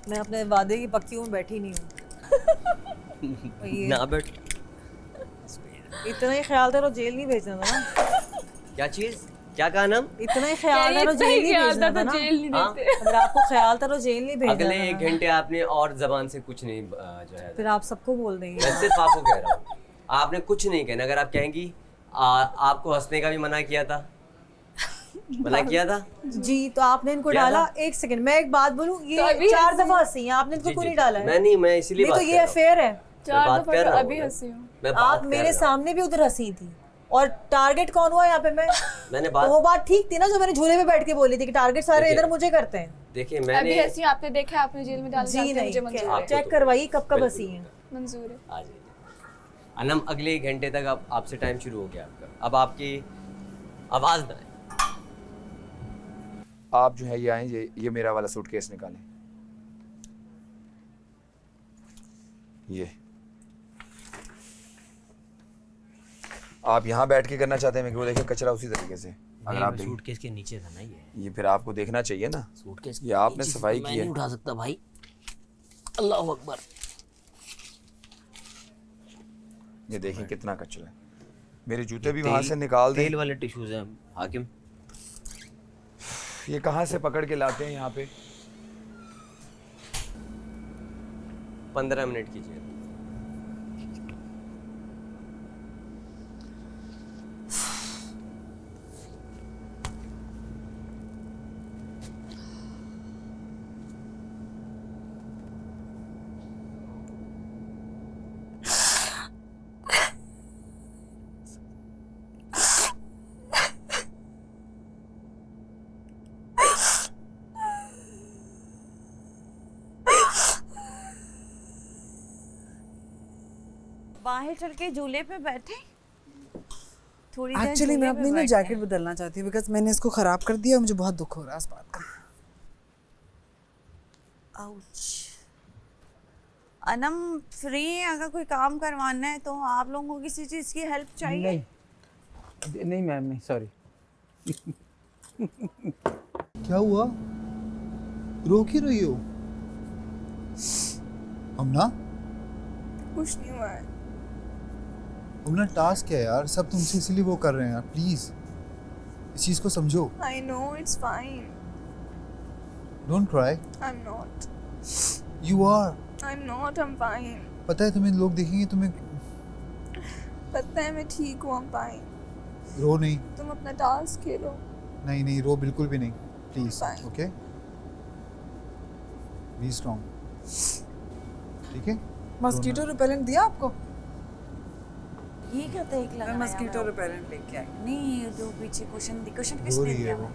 मैं अपने वादे की पक्की हूँ, बैठी नहीं हूँ। ये ना बैठ। इतना ही ख्याल था तो जेल नहीं भेजना था ना। क्या चीज़? क्या कहा नाम? इतना ही ख्याल था तो जेल नहीं भेजना था ना। हाँ? अगर आपको ख्याल था तो जेल नहीं भेजना अगले था 1 ना। घंटे आपने और जबान से कुछ नहीं जो है। फिर आप सबको बोल देंगे। मैं सिर्फ आपको कह रहा हूँ, आपने कुछ नहीं कहना। अगर आप कहेंगी आपको हंसने का भी मना किया था। मना किया था जी, तो आपने इनको क्या डाला। था? 1 सेकंड, मैं एक बात बोलूं, तो ये अभी 4 हंसी। दफा हंसी हैं, आपने इनको क्यों नहीं डाला है? मैं नहीं, मैं इसीलिए नहीं बात तो कर ये रहा हूँ। अफेयर है। मैं 4 बात दफा कर तो रहा अभी हूँ। हंसी हूँ। मैं बात आप कर मेरे रहा हूँ। सामने भी उधर हंसी थी और टारगेट कौन हुआ यहाँ पे? मैं मैंने तो बात वो बात ठीक थी ना जो मैंने झूले पे बैठ के बोली थी कि टारगेट सारे देखिए, इधर मुझे करते हैं। देखिए अभी मैंने हंसी हूँ, आपने देखा है, आपने जेल में डाल जी नहीं, मुझे मंजूर है। चेक करवाइए कब कब हंसी है। मंजूर है। आ जाइए। अनम अगले 1 घंटे तक अब आपसे टाइम शुरू हो गया आपका। अब आपकी आवाज़ ना आए। आप जो है ये आए, ये मेरा वाला सूटकेस निकालें। ये आप यहाँ बैठ के करना चाहते हैं? मैं क्यों देखें कचरा उसी तरीके से। अगर आप सूटकेस के नीचे था ना ये फिर आपको देखना चाहिए ना। सूटकेस ये आपने सफाई की है। नहीं उठा सकता भाई। अल्लाह अकबर। ये देखें कितना कचरा है। मेरे जूते भी वहां से निकाल दें। तेल वाले टिश्यूज हैं हाकिम। ये कहाँ से पकड़ के लाते हैं यहाँ पे? 15 मिनट कीजिए। बाहर चल के झूले पे बैठे थोड़ी देर। एक्चुअली मैं झूले पे अपनी ना बैठे। जैकेट बदलना चाहती हूँ बिकॉज मैंने इसको ख़राब कर दिया, मुझे बहुत दुख हो रहा है इस बात का। आउच। अनम फ्री है, अगर कोई काम करवाना है तो आप लोगों को किसी चीज़ की हेल्प चाहिए? नहीं मैम, नहीं, सॉरी। क्या हुआ? रो क्यों रही हो? अमना, कुछ नहीं हुआ है। अमना टास्क है यार, सब तुमसे इसीलिए वो कर रहे हैं यार, प्लीज इस चीज को समझो। I know it's fine. Don't cry. I am not. You are. I am not, I am fine. पता है तुम्हें लोग देखेंगे तुम्हें। पता है मैं ठीक हूँ, आई एम फाइन। रो नहीं। तुम अपना टास्क खेलो। नहीं नहीं, रो बिल्कुल भी नहीं, प्लीज। ओके, बी स्ट्रांग, ठीक है? मस्कीटो रिपेलेंट दिया आपको? ये क्या देख लगा? मैं मस्कीटो रिपेलेंट लेके आई। नहीं, ये जो पीछे क्वेश्चन रो किसने रही दिया है वो। हुआ?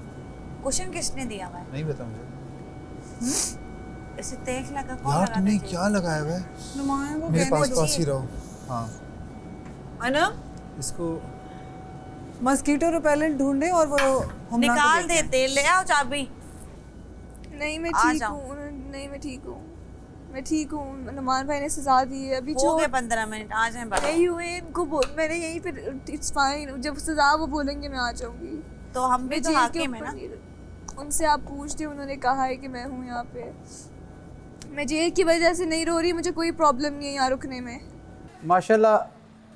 क्वेश्चन किसने दिया हुआ है? नहीं पता मुझे। इसे देख लगा कौन यार लगा? तुमने क्या लगाया हुआ है? नुमाया को मेरे कहने पास ही रहो। हाँ, अना इसको मस्कीटो रिपेलेंट ढूंढे और वो हमना को निकाल देते दे, ले आओ चाबी। नहीं मैं आ ठीक जाओ। हूँ, नहीं मैं ठीक हूँ, मैं ठीक हूँ। नुमान भाई ने सजा दी है अभी। हो गए 15 मिनट, आ जाएं बाहर। नहीं हुए इनको बोल, मैंने यहीं पे इट्स फाइन, जब सजा वो बोलेंगे मैं आ जाऊंगी। तो हम भी मैं तो जेल के हाकिम है ना। ऊपर उनसे आप पूछते, उन्होंने कहा है कि मैं हूँ यहाँ पे। मैं जेल की वजह से नहीं रो रही, मुझे कोई प्रॉब्लम नहीं है यहाँ रुकने में। माशाल्लाह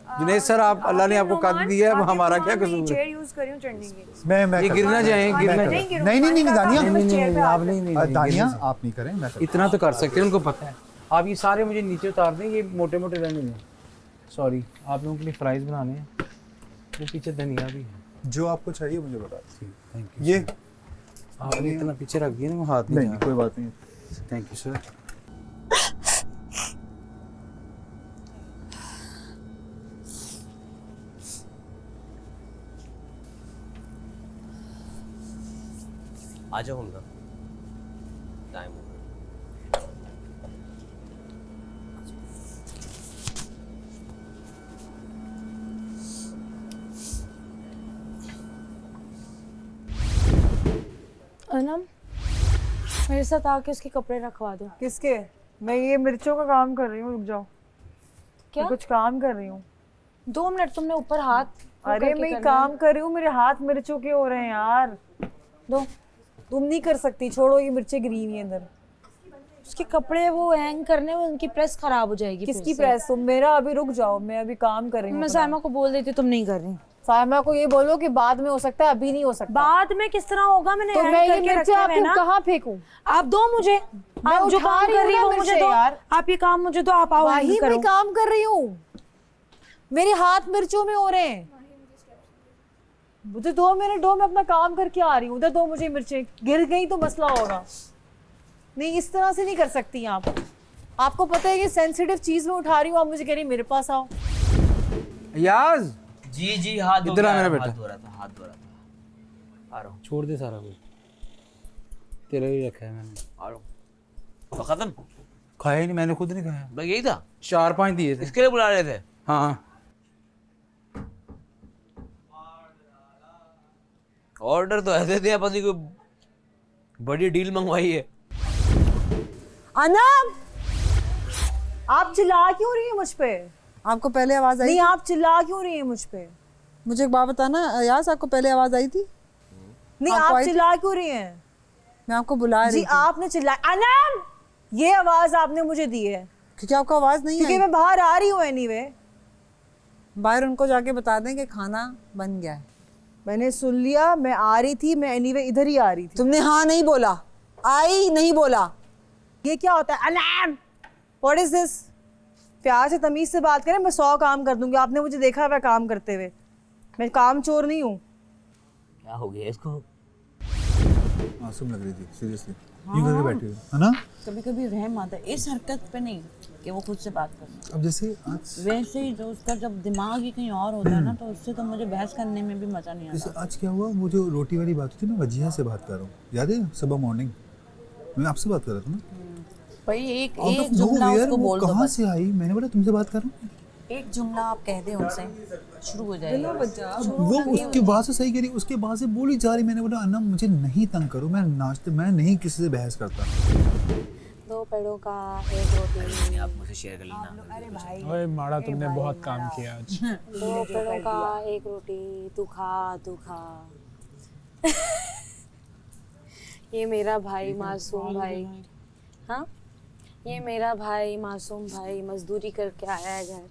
जुनैद सर, आप अल्लाह ने आपको कद दिया है, हमारा क्या कसूर है? चेयर यूज करी हूँ चढ़ने की। मैं ये गिरना जाए, गिरना नहीं जाए। नहीं नहीं दानिया, आप नहीं, दानिया आप नहीं करें, मैं इतना तो कर सकते हैं, उनको पता है। आप ये सारे मुझे नीचे उतार दें, ये मोटे मोटे रहने दें। सॉरी, आप लोगों के लिए फ्राइज बनाने हैं, वो पीछे धनिया भी है। जो आपको चाहिए मुझे बता दीजिए। Thank you. ये आपने इतना पीछे रख दिया ना, वो हाथ नहीं, कोई बात नहीं। Thank you sir. आ जाओ हमदा, टाइम हो गया। अनम मेरे साथ आके उसके कपड़े रखवा दो। किसके? मैं ये मिर्चों का काम कर रही हूँ, रुक जाओ। क्या? मैं कुछ काम कर रही हूँ। 2 मिनट, तुमने ऊपर हाथ अरे मैं काम कर रही हूँ, मेरे हाथ मिर्चों के हो रहे हैं यार। दो। तुम नहीं कर सकती, छोड़ो, ये मिर्चें गिरी हुई हैं अंदर। उसके कपड़े वो हैंग करने में उनकी प्रेस खराब हो जाएगी। किसकी प्रेस? तुम मेरा अभी रुक जाओ, मैं अभी काम कर रही हूँ। मैं साइमा को बोल देती, तुम नहीं कर रही। साइमा को ये बोलो कि बाद में हो सकता है, अभी नहीं हो सकता। बाद में किस तरह होगा? मैंने तो हैंग मैं ये करके मिर्चें रखे हुए हैं आपको ना। कहाँ फेंकूं? आप दो मुझे, आप जो काम कर रही हो मुझे दो। आप ये काम मुझे दो, आप आओ वही करो। मैं काम कर रही हूँ, मेरे हाथ मिर्चों में हो रहे हैं। मुझे 2 मिनट दो, मैं अपना काम करके आ रही हूँ। उधर दो मुझे मिर्चें, गिर गई तो मसला होगा। नहीं, इस तरह से नहीं कर सकती आप। आपको पता है कि सेंसिटिव चीज में उठा रही हूँ, आप मुझे कह रही मेरे पास आओ। याज जी जी, हाथ धो इधर आ रहा मेरा था, बेटा। हाथ धो रहा था, हाथ धो रहा था। आ रहा हूँ, छोड़ दे सारा कुछ, तेरे लिए रखा है मैंने। आ रहा हूँ। तो खत्म? खाया ही नहीं, मैंने खुद नहीं खाया। बस यही था? 4-5 दिए थे। इसके लिए बुला रहे थे? हाँ। ऑर्डर तो ऐसे थे, पता नहीं कोई बड़ी डील मंगवाई है। अनम, आप चिल्ला क्यों रही है मुझ पे? आपको पहले आवाज आई? नहीं, आप चिल्ला क्यों रही है मुझ पे? मुझे एक बात बताना यास, आपको पहले आवाज आई थी? नहीं, आप चिल्ला क्यों रही हैं? मैं आपको बुला रही जी, थी। आपने चिल्लाया। अनम, ये आवाज आपने मुझे दी है क्योंकि आपको आवाज नहीं आई। क्योंकि मैं बाहर आ रही हूँ। एनीवे, बाहर उनको जाके बता दें कि खाना बन गया है। मैंने सुन लिया, मैं आ रही थी, मैं एनीवे इधर ही आ रही थी। तुमने हाँ नहीं बोला, आई नहीं बोला। ये क्या होता है? Anam, what is this? प्यार से तमीज से बात करें, मैं 100 काम कर दूंगी। आपने मुझे देखा है काम करते हुए, मैं काम चोर नहीं हूँ। क्या हो गया इसको? मासूम लग रही थी सीरियसली, यूं करके बैठी हुई है ना। कभी कभी रहम आता है इस हरकत पे नहीं कि वो खुद से बात करे। अब जैसे आज, वैसे ही जो उसका जब दिमाग ही कहीं और होता है ना, तो उससे तो मुझे बहस करने में भी मजा नहीं जैसे आता। आज क्या हुआ, वो जो रोटी वाली बात होती है, मैं वजिया से बात कर रहा हूँ, याद है? सुबह मॉर्निंग मैं आपसे बात कर रहा था ना। भाई एक Out of एक जुमला nowhere उसको वो बोल दो कहाँ बस। से आई? मैंने बोला तुमसे बात कर रहा हूँ। एक जुमला आप कह दें उनसे शुरू हो जाएगा। वो उसकी बात से सही करी, उसके बाद से बोली जा रही। मैंने बोला अन्ना मुझे नहीं तंग करो, मैं नहीं किसी से बहस करता। 2 पेड़ों का 1 रोटी। आप मुझसे शेयर कर लेना। अरे भाई ओए माड़ा तुमने बहुत काम किया आज। 2 पेड़ों का 1 रोटी, तू खा। ये मेरा भाई मासूम भाई, हाँ ये मेरा भाई मासूम भाई मजदूरी करके आया है घर।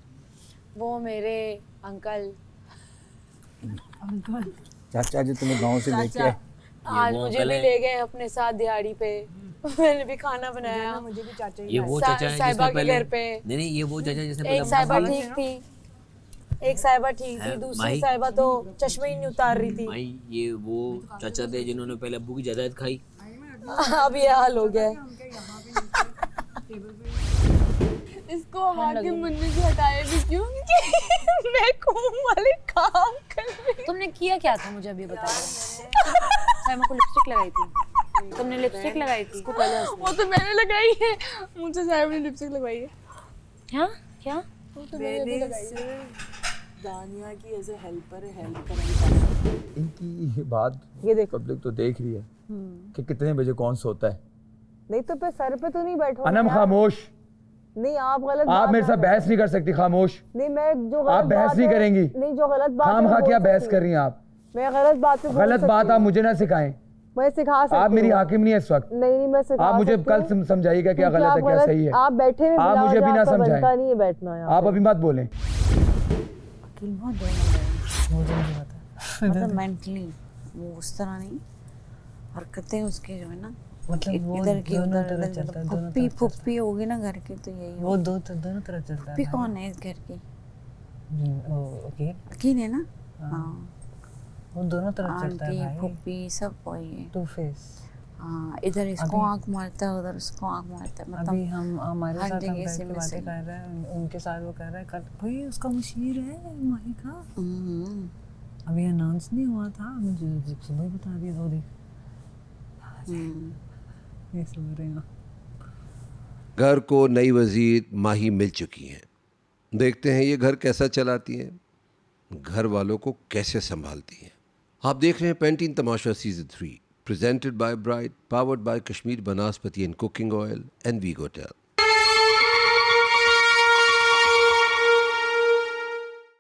वो मेरे अंकल चाचा जी तुम्हें गांव से लेके आए। आज मुझे भी ले गए अपने साथ दिहाड़ी पे। मैंने भी खाना बनाया। मुझे भी चाचा ये वो चाचा है साहिबा जिसने के पहले घर पे। नहीं ये वो चाचा जिसने एक साहिबा ठीक थी, एक साहिबा ठीक थी, दूसरी भाई। साहिबा तो चश्मे ही नहीं उतार रही थी। भाई ये वो चाचा थे जिन्होंने पहले अब्बू की जायदाद खाई। अब ये हाल हो गया है। इसको हाकिम बनने से हटाए भी क्यों? क्योंकि मैं कौम वाले काम कर रही हूँ। तुमने किया क्या था मुझे अभी बताओ। साहिबा को लिपस्टिक लगाई थी, तुमने लिपस्टिक लगाई थी उसको पहले। वो तो मैंने लगाई है, मुझे साहब ने लिपस्टिक लगवाई है। हाँ क्या? वो तो मैंने लगाई है। दानिया की एज ए हेल्पर हेल्प कराई। इनकी बात ये देख पब्लिक तो देख रही है कि कितने बजे कौन सोता है। नहीं तो पे सर पे तो नहीं बैठो अनम खामोश, नहीं आप गलत आप मेरे साथ बहस नहीं कर सकती। खामोश, नहीं मैं जो आप बहस नहीं करेंगी। नहीं जो गलत बात खाम खा क्या बहस कर रही हैं आप? मैं गलत बात पे गलत बात आप मुझे ना सिखाएं। मैं सिखा सकती आप मेरी हाकिम नहीं है इस वक्त। नहीं मैं सिखा आप मुझे सकती कल हूँ। समझाइएगा क्या गलत है क्या सही है। आप बैठे में आप मुझे भी ना समझाएं। नहीं है बैठना यहाँ आप अभी मत बोलें। मतलब मेंटली वो उस तरह नहीं, हरकतें उसके जो है ना मतलब वो इधर की दोनों उधर तरफ चलता है, दोनों फुप्पी तरफ फुप्पी होगी ना घर की तो यही वो दोनों तरफ चलता है। फुप्पी कौन है इस घर की? ओके अकील है ना? हाँ वो दोनों तरफ चलता है आंटी भाई। फुप्पी सब वही है। Two face. हाँ इधर इसको आंख मारता है, उधर उसको आंख मारता है। मतलब अभी हम हमारे हर साथ हम जगह बैठ से के मिस बातें है। कर रहे हैं, उनके साथ वो कर रहा है कल भाई उसका मशीर है माही का। अभी अनाउंस नहीं हुआ था, मुझे सुबह ही बता दिया। वो देख ये सो रहे हैं। घर को नई वजीर माही मिल चुकी हैं। देखते हैं ये घर कैसा चलाती हैं, घर वालों को कैसे संभालती हैं। आप देख रहे हैं Pantene Tamasha season 3 presented by Bright, powered by Kashmir Banaspati and cooking oil and वीगोटेल।